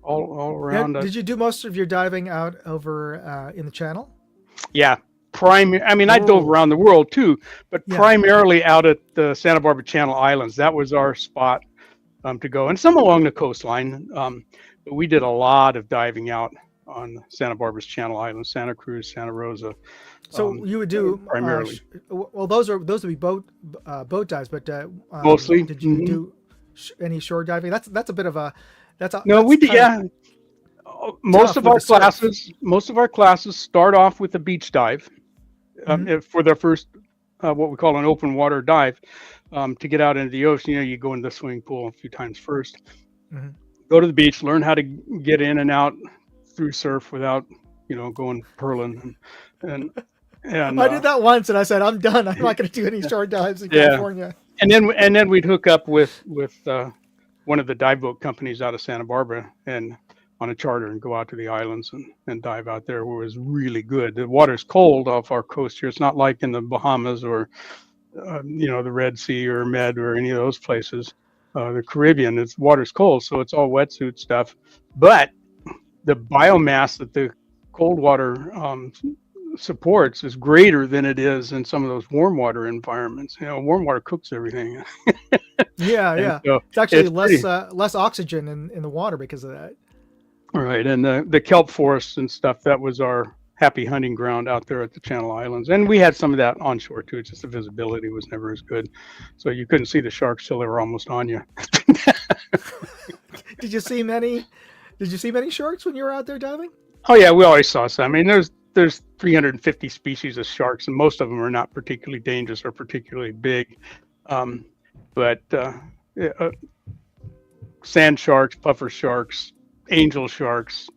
All around. Did you do most of your diving out over in the channel? Yeah, I dove around the world too, but primarily out at the Santa Barbara Channel Islands. That was our spot to go, and some along the coastline. But we did a lot of diving out on Santa Barbara's Channel Islands, Santa Cruz, Santa Rosa. So you would do primarily. Well, those would be boat dives, but mostly. Did you do any shore diving? That's a bit of a we did. Yeah, most of our classes start off with a beach dive for their first what we call an open water dive to get out into the ocean. You go into the swimming pool a few times first, go to the beach, learn how to get in and out through surf without going purling and I did that once and I said I'm done. I'm not going to do any shore dives in California. And then we'd hook up with one of the dive boat companies out of Santa Barbara, and on a charter and go out to the islands and dive out there where it was really good. The water's cold off our coast here. It's not like in the Bahamas or, the Red Sea or Med or any of those places. The Caribbean, water's cold, so it's all wetsuit stuff. But the biomass that the cold water supports is greater than it is in some of those warm water environments. Warm water cooks everything. Yeah. So it's actually less oxygen in the water because of that. Right, and the kelp forests and stuff, that was our happy hunting ground out there at the Channel Islands. And we had some of that onshore too. It's just the visibility was never as good. So you couldn't see the sharks till they were almost on you. Did you see many sharks when you were out there diving? Oh yeah, we always saw some. I mean, there's 350 species of sharks, and most of them are not particularly dangerous or particularly big. But sand sharks, puffer sharks, angel sharks,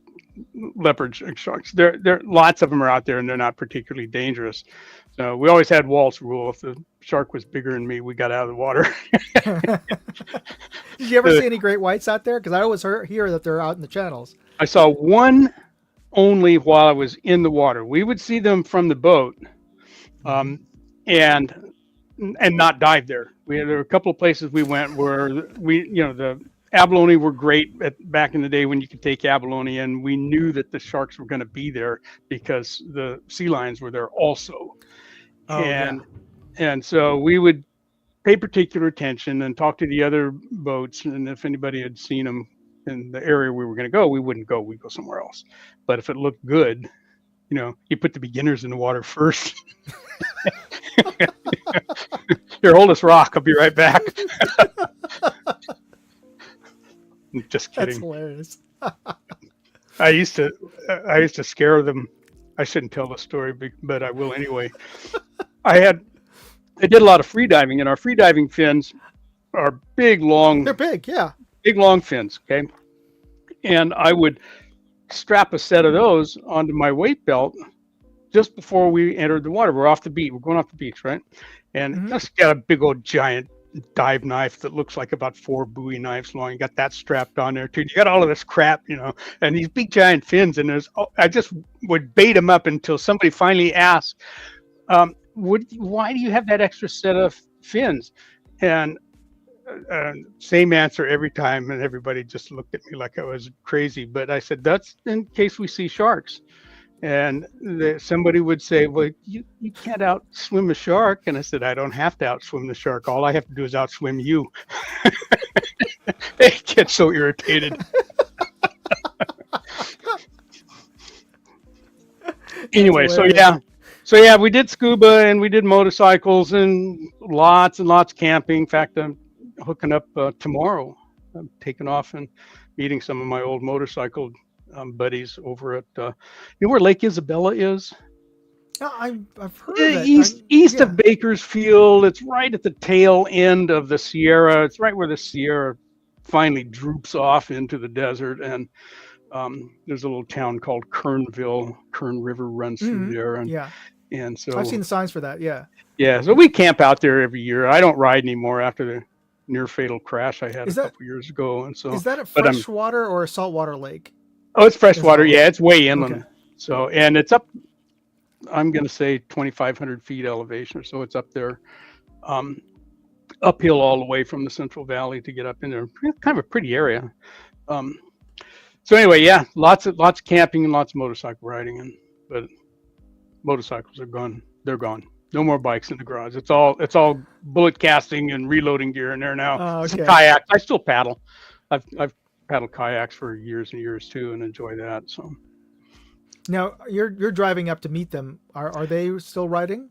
leopard sharks. There lots of them are out there, and they're not particularly dangerous. So we always had Walt's rule: if the shark was bigger than me, we got out of the water. Did you ever see any great whites out there? Because I always hear that they're out in the channels. I saw one only while I was in the water. We would see them from the boat, and not dive there. There were a couple of places we went where the abalone were great back in the day when you could take abalone, and we knew that the sharks were going to be there because the sea lions were there also. And so we would pay particular attention and talk to the other boats, and if anybody had seen them in the area we were going to go, we wouldn't go. We'd go somewhere else. But if it looked good, you put the beginners in the water first. Here, hold this rock. I'll be right back. Just kidding. That's hilarious. I used to scare them. I shouldn't tell the story, but I will anyway. I did a lot of free diving, and our free diving fins are big, long. They're big, yeah. Big, long fins, okay? And I would strap a set of those onto my weight belt just before we entered the water. We're off the beach. We're going off the beach, right? And just got a big old giant dive knife that looks like about 4 Bowie knives long. You got that strapped on there too. You got all of this crap, and these big giant fins. And I just would bait them up until somebody finally asked, why do you have that extra set of fins? And same answer every time, and everybody just looked at me like I was crazy. But I said, that's in case we see sharks. And somebody would say, well, you can't outswim a shark. And I said, I don't have to outswim the shark. All I have to do is outswim you. They get so irritated. Anyway, so yeah, we did scuba and we did motorcycles and lots of camping. In fact, I'm hooking up tomorrow. I'm taking off and meeting some of my old motorcycle buddies over at where Lake Isabella is. I've heard of it. East of Bakersfield. It's right at the tail end of the Sierra. It's right where the Sierra finally droops off into the desert, and there's a little town called Kernville. Kern River runs through there, and so I've seen the signs for that. Yeah, so we camp out there every year. I don't ride anymore after the near fatal crash I had a couple years ago, and so is that a freshwater or a saltwater lake? Oh, it's freshwater. Yeah, it's way inland. Okay. So, and it's up, I'm going to say 2,500 feet elevation or so. It's up there, uphill all the way from the Central Valley to get up in there. Kind of a pretty area. So anyway, yeah, lots of camping and lots of motorcycle riding, but motorcycles are gone. They're gone. No more bikes in the garage. It's all bullet casting and reloading gear in there now. Some kayaks. I still paddle. I've paddled kayaks for years and years too, and enjoy that. So now you're driving up to meet them. Are they still riding?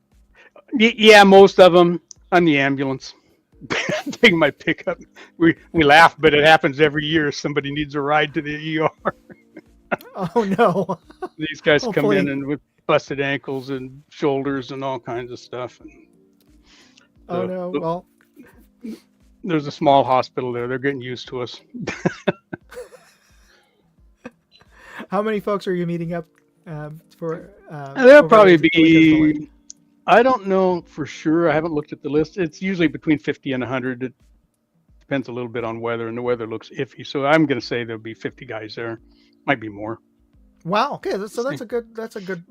Yeah, most of them. I'm the ambulance. Taking my pickup. We laugh, but it happens every year. Somebody needs a ride to the ER. Oh no! These guys come in and with busted ankles and shoulders and all kinds of stuff. Oh no! Well, there's a small hospital there. They're getting used to us. How many folks are you meeting up for? There'll probably be, I don't know for sure. I haven't looked at the list. It's usually between 50 and 100. It depends a little bit on weather, and the weather looks iffy. So I'm going to say there'll be 50 guys there. Might be more. Wow. Okay, so that's a good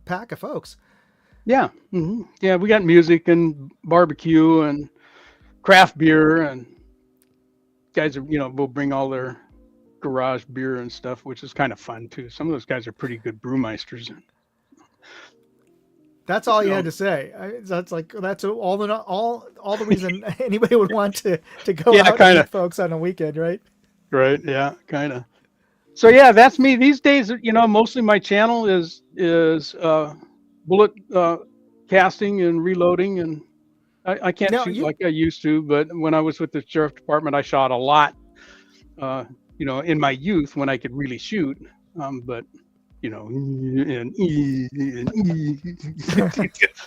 pack of folks. Yeah. Yeah, we got music and barbecue and craft beer, and guys are, will bring all their garage beer and stuff, which is kind of fun too. Some of those guys are pretty good brewmeisters. That's all you So had to say. That's all the reason anybody would want to go yeah, out and kind of. meet folks on a weekend, right? Right. Yeah, kind of. So yeah, that's me these days. Mostly my channel is bullet casting and reloading, and I can't Now shoot you like I used to. But when I was with the sheriff department, I shot a lot. Uh, in my youth when I could really shoot. But and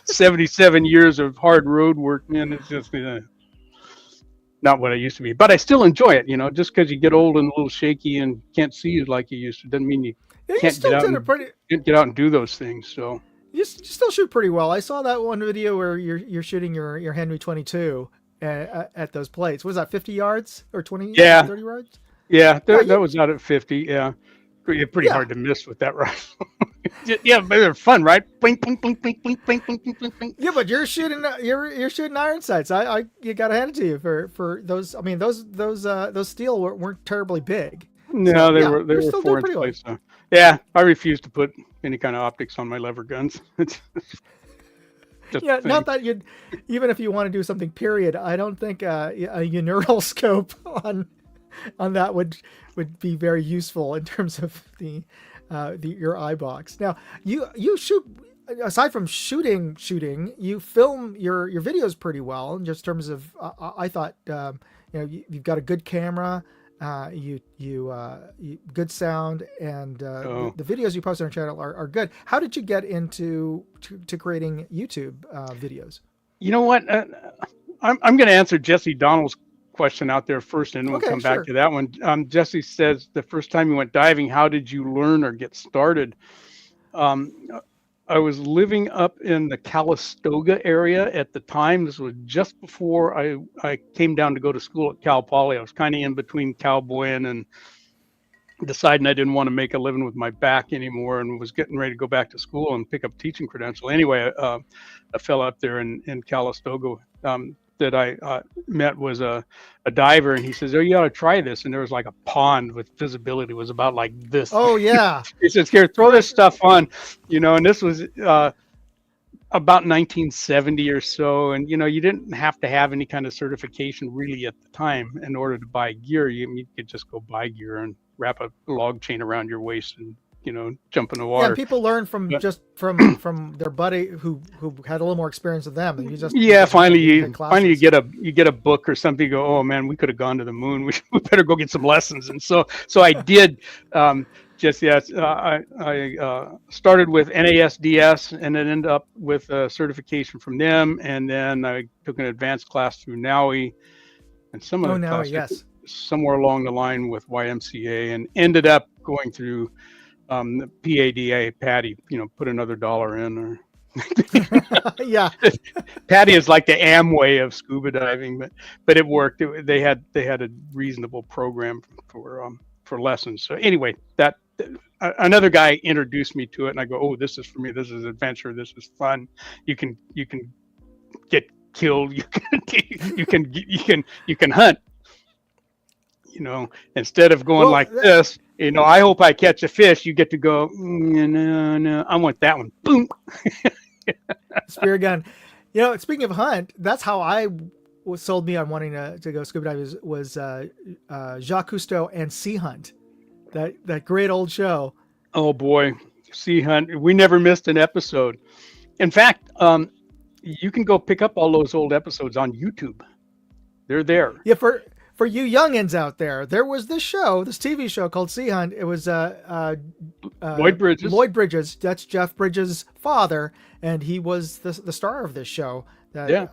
77 years of hard road work, man, it's just not what I used to be. But I still enjoy it. Just because you get old and a little shaky and can't see like you used to, doesn't mean you yeah, you can't still did a pretty. get out and do those things. So You still shoot pretty well. I saw that one video where you're shooting your Henry 22 at those plates. Was that 50 yards or 20 yeah, 30 yards? yeah, Yeah, that was out at 50. Yeah, pretty yeah. hard to miss with that rifle. Yeah, but they're fun, right? Blink, blink, blink, blink, blink, blink, blink, blink, blink, blink. Yeah, but you're shooting iron sights. I you got to hand it to you for those. I mean those steel weren't terribly big. So No, they yeah, were you're still doing 4 inch pretty well. plates. So yeah, I refuse to put any kind of optics on my lever guns. It's just Yeah, a not thing. that you'd even if you want to do something. Period. I don't think a neural scope on that would be very useful in terms of your eye box. Now you shoot aside from shooting, you film your videos pretty well in just terms of I thought you've got a good camera, you good sound, and Oh, the videos you post on your channel are good. How did you get into to creating YouTube videos? you know what? I'm going to answer Jesse Donald's question out there first, and we'll Okay, come back sure. to that one. Jesse says the first time you went diving, how did you learn or get started? Um, I was living up in the Calistoga area at the time. This was just before I came down to go to school at Cal Poly. I was kind of in between cowboying and deciding I didn't want to make a living with my back anymore, and was getting ready to go back to school and pick up teaching credential. Anyway, a fellow up there in Calistoga that I met was a diver, and he says, "Oh, you ought to try this." And there was like a pond with visibility, it was about like this. Oh yeah. He says, "Here, throw this stuff on," and this was about 1970 or so, and you didn't have to have any kind of certification really at the time in order to buy gear. You could just go buy gear and wrap a log chain around your waist and jump in the Yeah, and water. people learn from But just from their buddy who had a little more experience than them. And you yeah, just learn, finally you take you classes. get a book or something. You go, oh man, we could have gone to the moon. We better go get some lessons. And so I did. Just yes, I started with NASDS and then ended up with a certification from them, and then I took an advanced class through NAUI and some Oh, other now class yes. somewhere along the line with YMCA, and ended up going through the PADA. Patty, put another $1 in, or Yeah. Patty is like the Amway of scuba diving, but it worked. They had a reasonable program for lessons. So anyway, that another guy introduced me to it, and I go, oh, this is for me. This is adventure. This is fun. You can get killed. You can hunt. Instead of going Well, like this, I hope I catch a fish. You get to go, no, I want that one. Boom. spear gun. Speaking of hunt, that's how I was sold me on wanting to go scuba diving was Jacques Cousteau and Sea Hunt. That great old show. Oh boy, Sea Hunt. We never missed an episode. In fact, you can go pick up all those old episodes on YouTube. They're there. Yeah, for you youngins out there was this TV show called Sea Hunt. It was Lloyd Bridges. Lloyd Bridges. That's Jeff Bridges' father, and he was the star of this show. Yeah.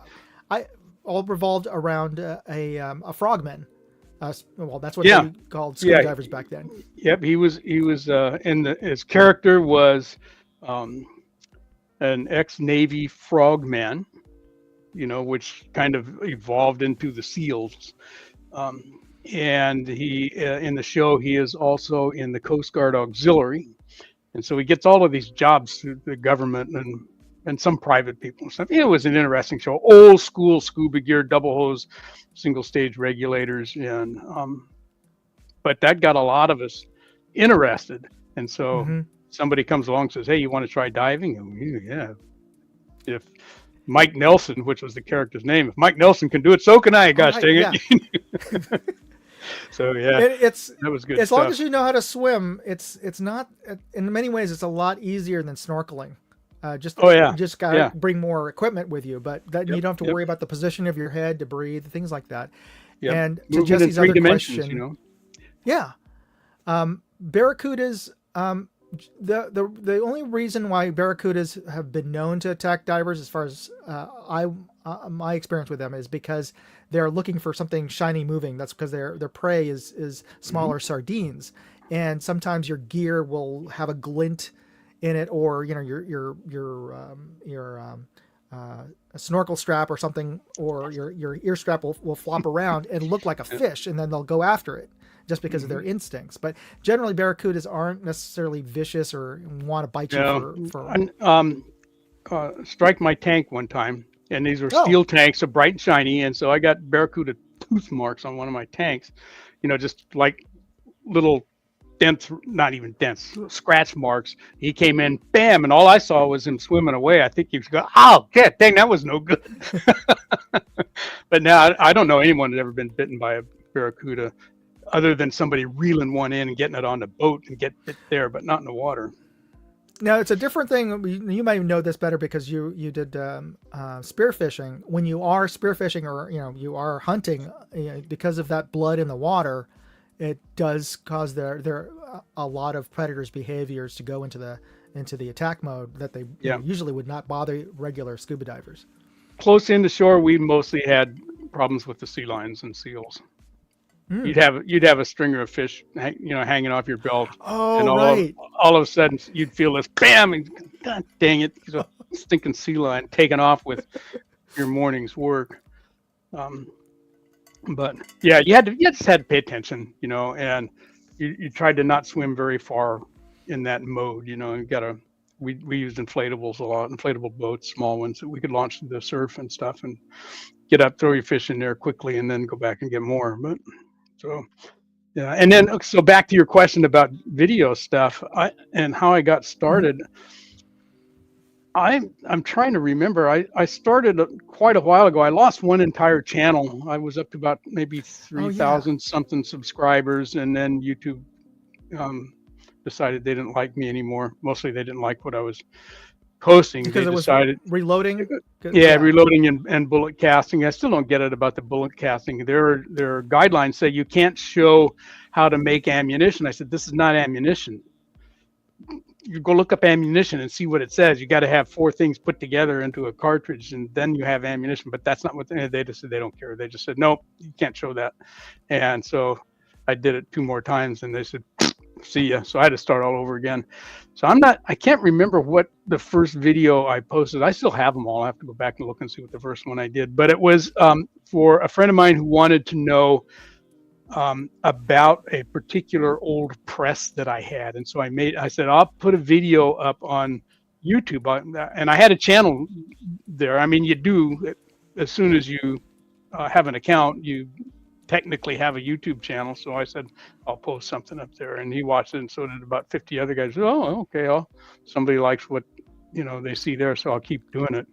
All revolved around a frogman. Well, that's what Yeah. they called scuba Yeah. divers back then. Yep, he was his character was an ex-Navy frogman, which kind of evolved into the SEALs. and he in the show he is also in the Coast Guard Auxiliary, and so he gets all of these jobs through the government and some private people and stuff. It was an interesting show, old school scuba gear, double hose, single stage regulators, and but that got a lot of us interested, and so Mm-hmm. somebody comes along and says, "Hey, you want to try diving?" And yeah, if Mike Nelson, which was the character's name, if Mike Nelson can do it, so can I. All Gosh right, dang yeah. it! So yeah, It's that was good as stuff. long as you know how to swim. It's not in many ways it's a lot easier than snorkeling. Oh yeah, You just gotta yeah, bring more equipment with you, but that you yep, don't have to yep, worry about the position of your head to breathe, things like that. yep. And to Moving in Jesse's three other dimensions, you question, know. yeah, barracudas. The only reason why barracudas have been known to attack divers, as far as my experience with them, is because they're looking for something shiny moving. That's because their prey is Hmm. smaller sardines, and sometimes your gear will have a glint in it, or a snorkel strap or something, or your ear strap will flop around and look like a fish, and then they'll go after it just because of their Hmm. instincts. But generally, barracudas aren't necessarily vicious or want to bite you Yeah, for. and, strike my tank one time, and these were Oh, steel tanks, so bright and shiny, and so I got barracuda tooth marks on one of my tanks, just like little dents, not even dents, scratch marks. He came in, bam, and all I saw was him swimming away. I think he was going, oh, God, dang, that was no good. But now I don't know anyone that's ever been bitten by a barracuda, other than somebody reeling one in and getting it on the boat and get it there, but not in the water. now it's a different thing. You might know this better because you did spearfishing. When you are spearfishing, or you are hunting, because of that blood in the water, it does cause there a lot of predators' behaviors to go into the attack mode that they Yeah. usually would not bother regular scuba divers. Close in the shore, we mostly had problems with the sea lions and seals. Mm. You'd have a stringer of fish, hanging off your belt, and Oh, all right. all of a sudden you'd feel this bam, and God dang it, there's a stinking sea lion taking off with your morning's work. Um, but yeah, you just had to pay attention, and you tried to not swim very far in that mode, you gotta. We used inflatables a lot, inflatable boats, small ones that we could launch to the surf and stuff, and get up, throw your fish in there quickly, and then go back and get more. But so yeah, and then so back to your question about video stuff, and how I got Mm-hmm. started. I'm trying to remember. I started quite a while ago. I lost one entire channel. I was up to about maybe Oh, yeah, 3,000 something subscribers, and then YouTube um, decided they didn't like me anymore. Mostly they didn't like what I was posting. They because it was decided, reloading. yeah, Yeah. reloading and bullet casting. I still don't get it about the bullet casting. Their guidelines say you can't show how to make ammunition. I said, this is not ammunition. You go look up ammunition and see what it says. You got to have 4 things put together into a cartridge, and then you have ammunition. But that's not what they just said. They don't care. They just said, nope, you can't show that. And so I did it 2 more times, and they said, see ya. So I had to start all over again. So I can't remember what the first video I posted. I still have them all. I have to go back and look and see what the first one I did. But it was for a friend of mine who wanted to know about a particular old press that I had. And so I said, I'll put a video up on YouTube. And I had a channel there. I mean, you do, as soon as you have an account, you technically have a YouTube channel. So I said, I'll post something up there. And he watched it, and so did about 50 other guys. Oh, okay. Somebody likes what, they see there. So I'll keep doing it.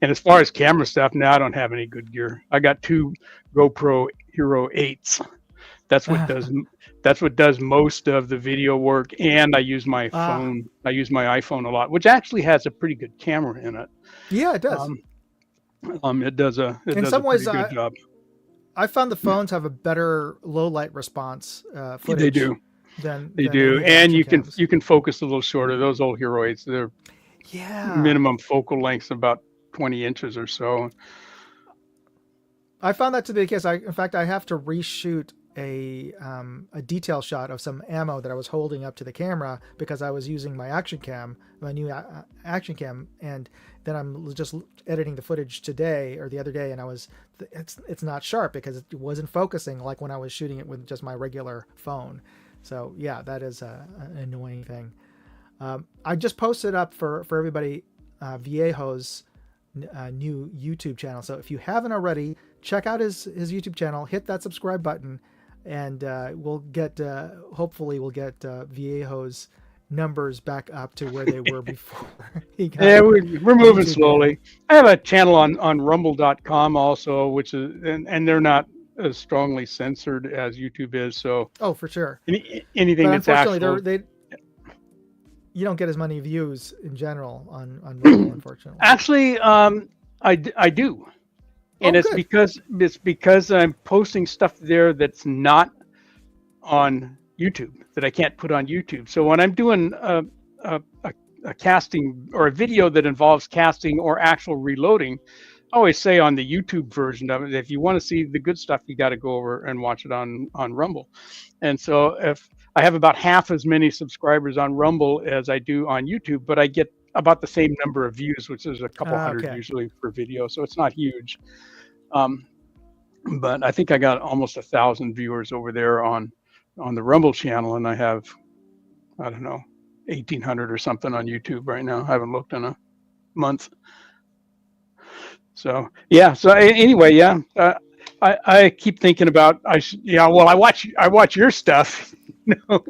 And as far as camera stuff, now I don't have any good gear. I got 2 GoPro Hero 8s. That's what does most of the video work. And I use my Ah, phone. I use my iPhone a lot, which actually has a pretty good camera in it. yeah, it does. Um, it does In a some ways, pretty good job. I found the phones have a better low light response They footage do, they than do, any of the and action you can cams. you can focus a little shorter. Those old Heroids, they're Yeah, minimum focal lengths about 20 inches or so. I found that to be the case. In fact, I have to reshoot a detail shot of some ammo that I was holding up to the camera because I was using my action cam, my new action cam, and then I'm just editing the footage today or the other day, and it's not sharp because it wasn't focusing like when I was shooting it with just my regular phone. So yeah, that is an annoying thing. I just posted up for everybody Viejo's new YouTube channel. So if you haven't already, check out his YouTube channel, hit that subscribe button, and we'll get hopefully we'll get Viejo's numbers back up to where they were before. We're moving slowly. I have a channel on rumble.com also, which is and they're not as strongly censored as YouTube is. So for sure. Anything but that's unfortunately, you don't get as many views in general on Rumble, unfortunately. Actually, I do, and it's because I'm posting stuff there that's not on YouTube, that I can't put on YouTube. So when I'm doing a casting or a video that involves casting or actual reloading, I always say on the YouTube version of it, if you want to see the good stuff, you got to go over and watch it on Rumble. And so if I have about half as many subscribers on Rumble as I do on YouTube, but I get about the same number of views, which is a couple hundred usually per video. So it's not huge. But I think I got almost 1,000 viewers over there on the Rumble channel, and I have, I don't know, 1,800 or something on YouTube right now. I haven't looked in a month. So yeah. So anyway, yeah. I keep thinking about I watch your stuff,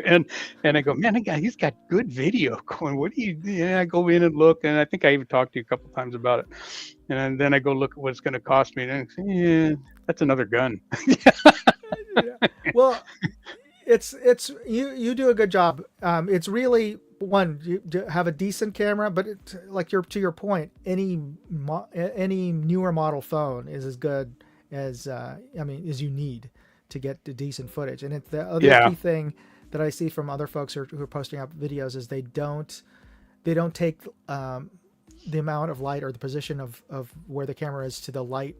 and I go, man, he's got good video going. What do you? Yeah, I go in and look, and I think I even talked to you a couple times about it, and then I go look at what it's going to cost me, and I say, yeah, that's another gun. Yeah. Well, it's you do a good job. It's really you have a decent camera, but to your point, any newer model phone is as good as as you need to get the decent footage. And it's the other key thing that I see from other folks who are posting up videos is they don't take the amount of light or the position of where the camera is to the light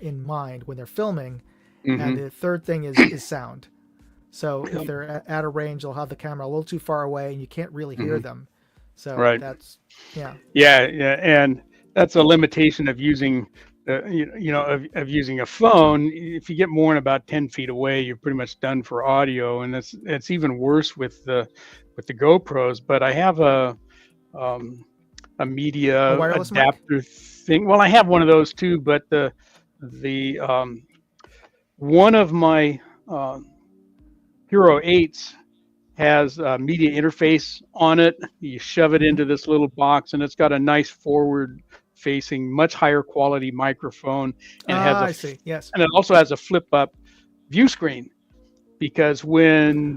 in mind when they're filming. Mm-hmm. And the third thing is sound. So if they're at a range, they'll have the camera a little too far away and you can't really hear them. So that's and that's a limitation of using of using a phone. If you get more than about 10 feet away, you're pretty much done for audio, and it's even worse with the GoPros. But I have a media adapter thing. Well, I have one of those too, but the one of my Hero 8s has a media interface on it. You shove it into this little box, and it's got a nice forward-facing, much higher quality microphone, and and it also has a flip-up view screen, because when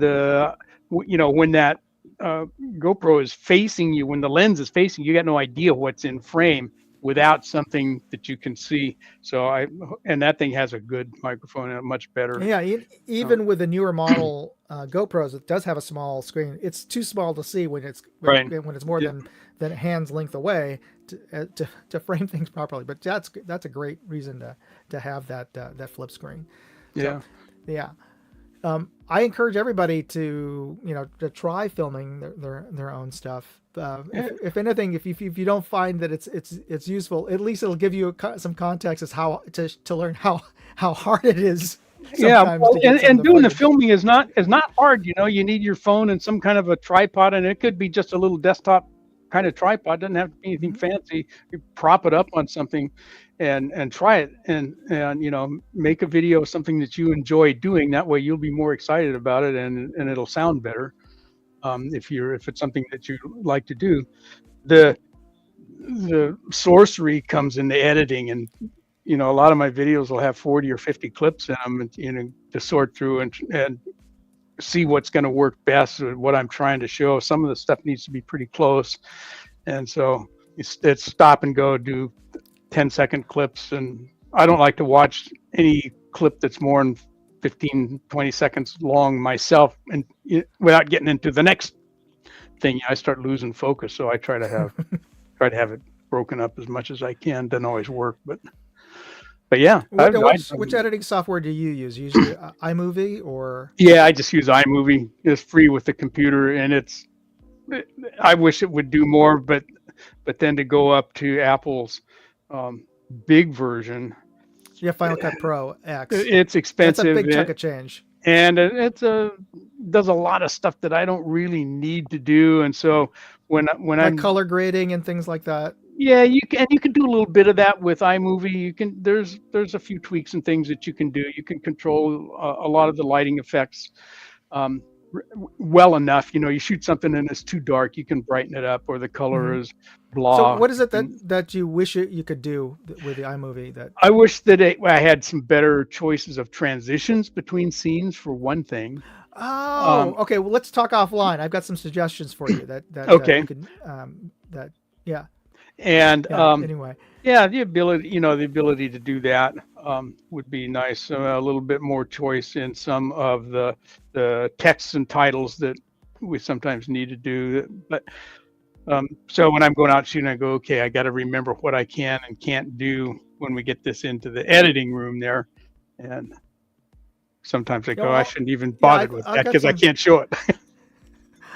when that GoPro is facing you, when the lens is facing you, got no idea what's in frame without something that you can see. So and that thing has a good microphone and a much better. Yeah, even with the newer model GoPros, it does have a small screen. It's too small to see when it's more than hands length away to frame things properly. But that's a great reason to have that flip screen. So, I encourage everybody to try filming their own stuff. If anything, if you don't find that it's useful, at least it'll give you some context as how to learn how hard it is. And doing the filming is not hard. You need your phone and some kind of a tripod, and it could be just a little desktop kind of tripod. It doesn't have to be anything fancy. You prop it up on something and try it, and make a video of something that you enjoy doing. That way you'll be more excited about it, and it'll sound better. If it's something that you like to do. The sorcery comes in the editing, and a lot of my videos will have 40 or 50 clips in them, and to sort through and see what's going to work best with what I'm trying to show. Some of the stuff needs to be pretty close, and so it's stop and go, do 10-second clips, and I don't like to watch any clip that's more than 15-20 seconds long myself, and without getting into the next thing, I start losing focus. So I try to have it broken up as much as I can. Doesn't always work, but But yeah, Which editing software do you use? You use your iMovie or? yeah, I just use iMovie. It's free with the computer, and I wish it would do more, but then to go up to Apple's um, big version, Yeah, Final Cut Pro X. it's That's a expensive, big chunk of change. and does a lot of stuff that I don't really need to do. And so when Like I'm color grading and things like that. yeah, you can do a little bit of that with iMovie. There's a few tweaks and things that you can do. You can control a lot of the lighting effects um, well enough. You shoot something and it's too dark, you can brighten it up, or the color is blah. So what is it And that you wish you could do with the iMovie? That I wish that I had some better choices of transitions between scenes, for one thing. Oh, okay. Well, let's talk offline. I've got some suggestions for you that Okay. you can that yeah. And Anyway, yeah, the ability to do that would be nice. A little bit more choice in some of the texts and titles that we sometimes need to do. But so when I'm going out shooting, I go, okay, I got to remember what I can and can't do when we get this into the editing room there. And sometimes I go, I shouldn't even bother with that because I can't show it.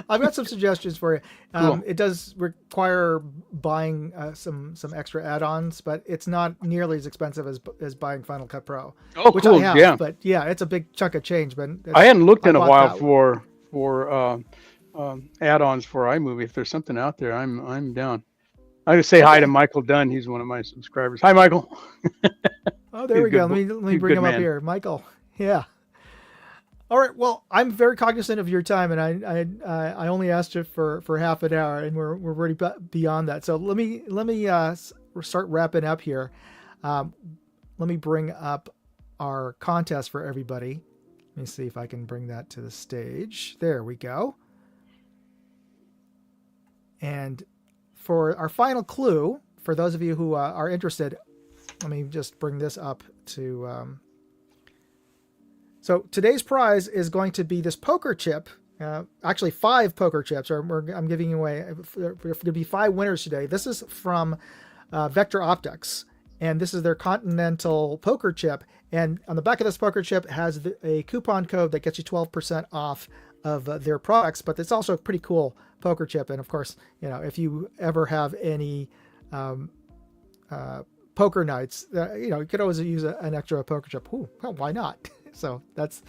I've got some suggestions for you. Cool. It does require buying some extra add-ons, but it's not nearly as expensive as buying Final Cut Pro. Oh, which cool. I have, Yeah. But yeah, it's a big chunk of change. But I hadn't looked in a while for add-ons for iMovie. If there's something out there, I'm down. I'm gonna say hi to Michael Dunn. He's one of my subscribers. Hi, Michael. Oh, there we go. Let me bring him up here, Michael. Yeah. All right. Well, I'm very cognizant of your time, and I only asked you for half an hour, and we're already beyond that. So let me start wrapping up here. Let me bring up our contest for everybody. Let me see if I can bring that to the stage. There we go. And for our final clue, for those of you who are interested, let me just bring this up to. So today's prize is going to be this poker chip. Actually, 5 poker chips. I'm giving away. There's going to be 5 winners today. This is from Vector Optics, and this is their Continental poker chip. And on the back of this poker chip has a coupon code that gets you 12% off of their products. But it's also a pretty cool poker chip. And of course, if you ever have any poker nights, you could always use an extra poker chip. Ooh, well, why not? So that's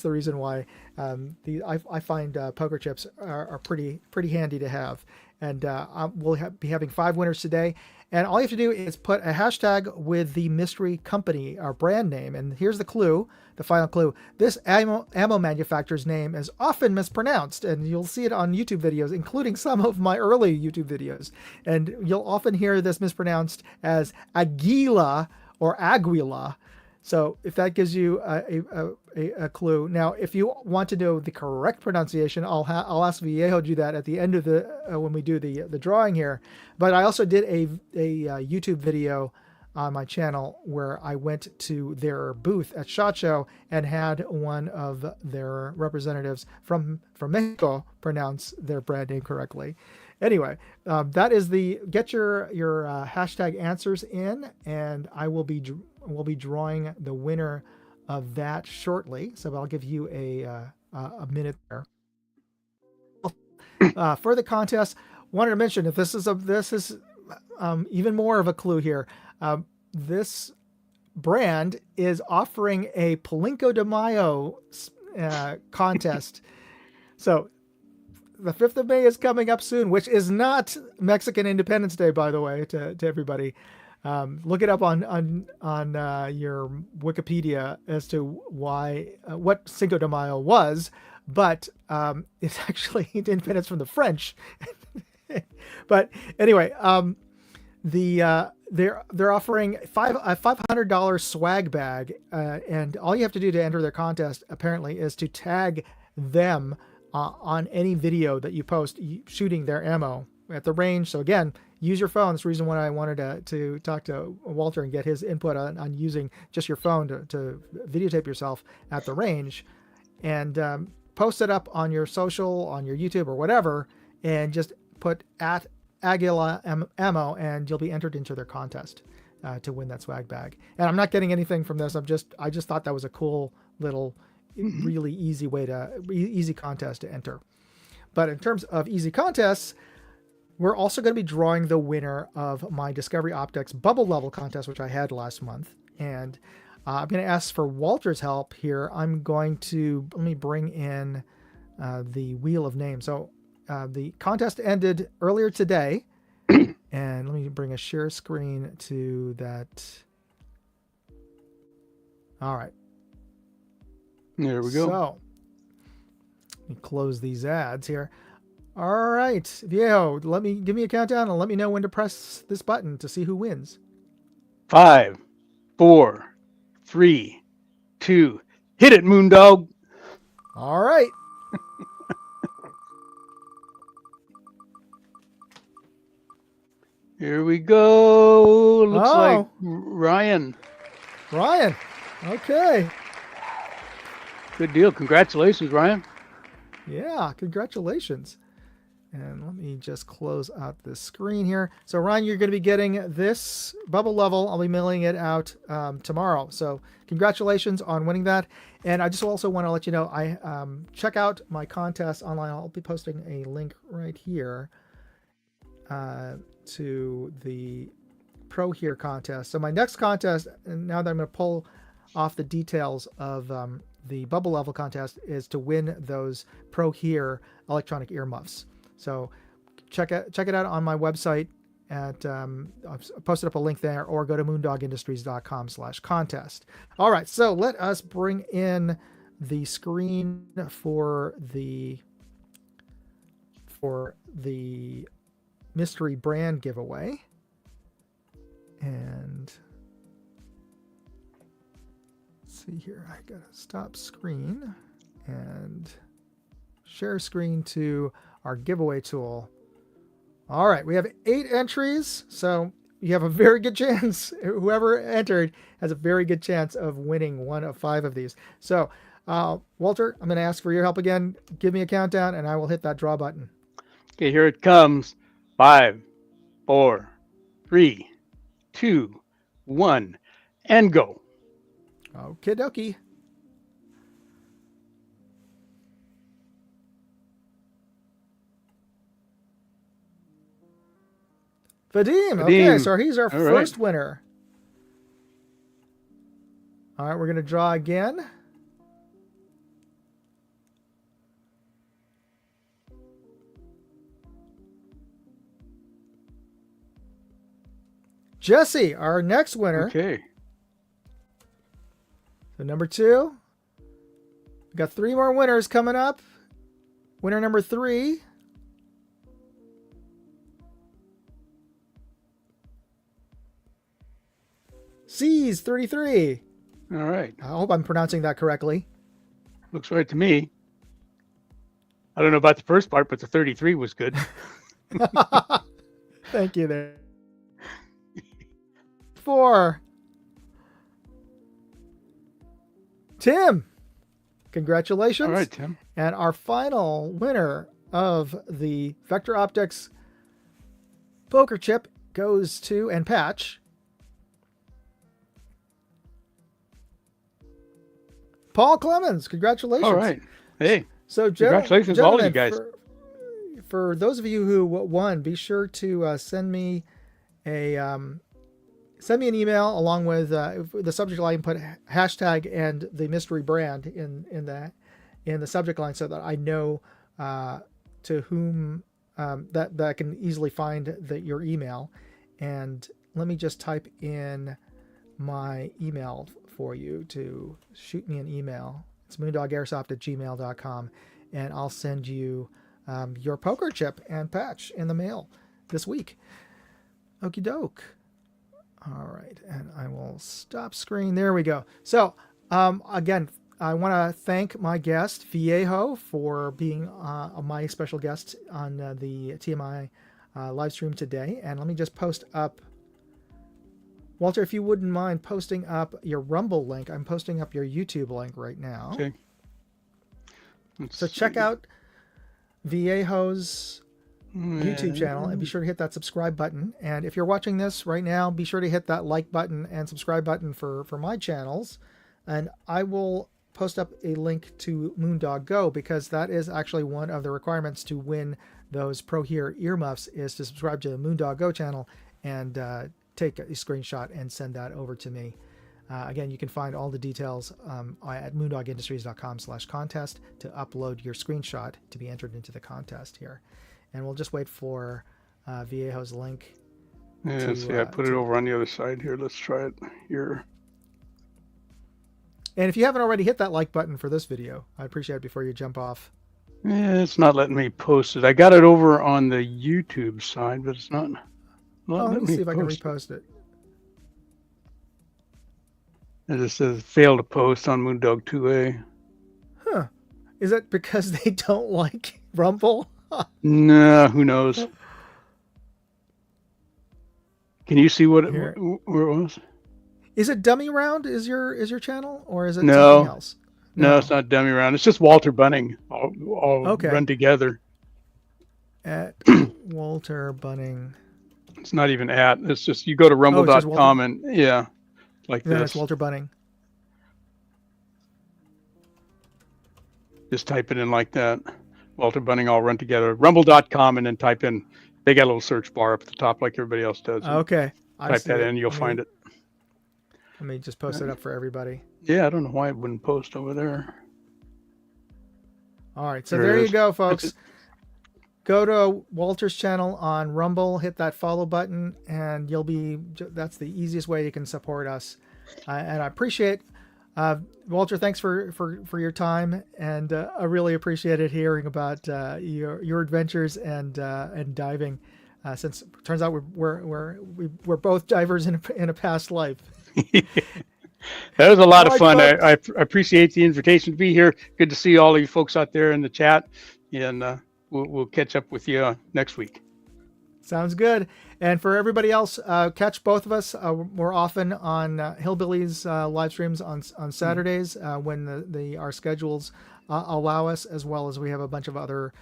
the reason why I find poker chips are pretty handy to have. And we'll be having 5 winners today. And all you have to do is put a hashtag with the mystery company, our brand name. And here's the clue, the final clue. This ammo manufacturer's name is often mispronounced, and you'll see it on YouTube videos, including some of my early YouTube videos. And you'll often hear this mispronounced as Aguila or Aguila. So if that gives you a clue. Now, if you want to know the correct pronunciation, I'll ask Viejo to do that at the end of when we do the drawing here. But I also did a YouTube video on my channel where I went to their booth at SHOT Show and had one of their representatives from Mexico pronounce their brand name correctly. Anyway, that is get your hashtag answers in, and we'll be drawing the winner of that shortly. So I'll give you a minute there. For the contest, wanted to mention if this is even more of a clue here. This brand is offering a Palinco de Mayo contest. So the 5th of May is coming up soon, which is not Mexican Independence Day, by the way, to everybody. Look it up on your Wikipedia as to what Cinco de Mayo was, but it's actually independence from the French. But anyway, they're offering a $500 swag bag, and all you have to do to enter their contest apparently is to tag them on any video that you post shooting their ammo at the range. So again, use your phone. That's the reason why I wanted to talk to Walter and get his input on using just your phone to videotape yourself at the range, and post it up on your social, on your YouTube or whatever, and just put at Aguila Ammo, and you'll be entered into their contest. to win that swag bag. And I'm not getting anything from this. I just thought that was a cool little, really easy contest to enter. But in terms of easy contests, we're also going to be drawing the winner of my Discovery Optics bubble level contest, which I had last month. And I'm going to ask for Walter's help here. Let me bring in the wheel of names. So the contest ended earlier today. And let me bring a share screen to that. All right. There we go. So let me close these ads here. All right, Viejo, give me a countdown and let me know when to press this button to see who wins. 5, 4, 3, 2, hit it, Moondog. All right. Here we go. Looks like Ryan. Ryan. Okay. Good deal. Congratulations, Ryan. Yeah, congratulations. And let me just close out this screen here. So, Ryan, you're going to be getting this bubble level. I'll be mailing it out tomorrow. So, congratulations on winning that. And I just also want to let you know, I check out my contest online. I'll be posting a link right here to the Pro Here contest. So, my next contest, and now that I'm going to pull off the details of the bubble level contest, is to win those Pro Here electronic earmuffs. So check it out on my website at I've posted up a link there, or go to moondogindustries.com/contest. All right, so let us bring in the screen for the mystery brand giveaway. And let's see here. I gotta stop screen and share screen to our giveaway tool. All right, we have 8 entries, so you have a very good chance. Whoever entered has a very good chance of winning one of 5 of these. So, Walter, I'm going to ask for your help again. Give me a countdown, and I will hit that draw button. Okay, here it comes. 5, 4, 3, 2, 1, and go. Okie dokie. Vadim. Okay, so he's our first winner. All right, we're going to draw again. Jesse, our next winner. Okay. So number 2. We got 3 more winners coming up. Winner number 3. C's 33. All right. I hope I'm pronouncing that correctly. Looks right to me. I don't know about the first part, but the 33 was good. Thank you there. 4. Tim. Congratulations. All right, Tim. And our final winner of the Vector Optics poker chip goes to, and patch, Paul Clemens. Congratulations. All right. Hey. So, congratulations to all you guys. For those of you who won, be sure to send me an email along with the subject line. Put hashtag and the mystery brand in the subject line, so that I know to whom that I can easily find your email. And let me just type in my email for you to shoot me an email. It's moondogairsoft@gmail.com, and I'll send you your poker chip and patch in the mail this week. Okie doke. All right, and I will stop screen. There we go. So again, I want to thank my guest Viejo for being my special guest on the TMI live stream today. And let me just post up, Walter, if you wouldn't mind posting up your Rumble link. I'm posting up your YouTube link right now. Okay. So check out Viejo's YouTube channel, and be sure to hit that subscribe button. And if you're watching this right now, be sure to hit that like button and subscribe button for my channels. And I will post up a link to Moondog Go, because that is actually one of the requirements to win those Pro Hear earmuffs, is to subscribe to the Moondog Go channel and take a screenshot and send that over to me. Again, you can find all the details at moondogindustries.com/contest to upload your screenshot to be entered into the contest here. And we'll just wait for Viejo's link. Yeah, see, I put it over on the other side here. Let's try it here. And if you haven't already hit that like button for this video, I'd appreciate it before you jump off. Yeah, it's not letting me post it. I got it over on the YouTube side, but it's not let me see if I can repost it. It just says fail to post on Moondog 2A. Huh. Is that because they don't like Rumble? Nah, who knows? Can you see what where it was? Is it Dummy Round? Is your channel, or is it No. something else? No, it's not Dummy Round. It's just Walter Bunning all okay. run together. At Walter Bunning. It's not even at. It's just you go to rumble.com and yeah, like then this. It's Walter Bunning. Just type it in like that. Walter Bunning all run together. Rumble.com, and then type in. They got a little search bar up at the top like everybody else does. Okay. Type that in, you'll find it. Let me just post it up for everybody. Yeah, I don't know why it wouldn't post over there. All right, so there you go, folks. Go to Walter's channel on Rumble, hit that follow button, and that's the easiest way you can support us. And I appreciate Walter, thanks for your time, and I really appreciated hearing about your adventures and diving. Since it turns out we're both divers in a past life. That was a lot of fun. I appreciate the invitation to be here. Good to see all of you folks out there in the chat, and we'll catch up with you next week. Sounds good. And for everybody else, catch both of us more often on Hillbillies live streams on Saturdays when our schedules allow us, as well as we have a bunch of other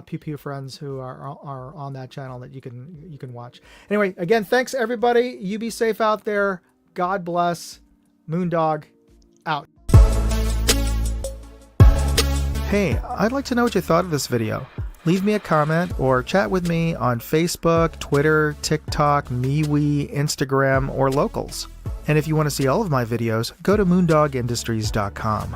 Pew Pew friends who are on that channel that you can watch. Anyway, again, thanks everybody. You be safe out there. God bless. Moondog out. Hey, I'd like to know what you thought of this video. Leave me a comment or chat with me on Facebook, Twitter, TikTok, MeWe, Instagram, or Locals. And if you want to see all of my videos, go to moondogindustries.com.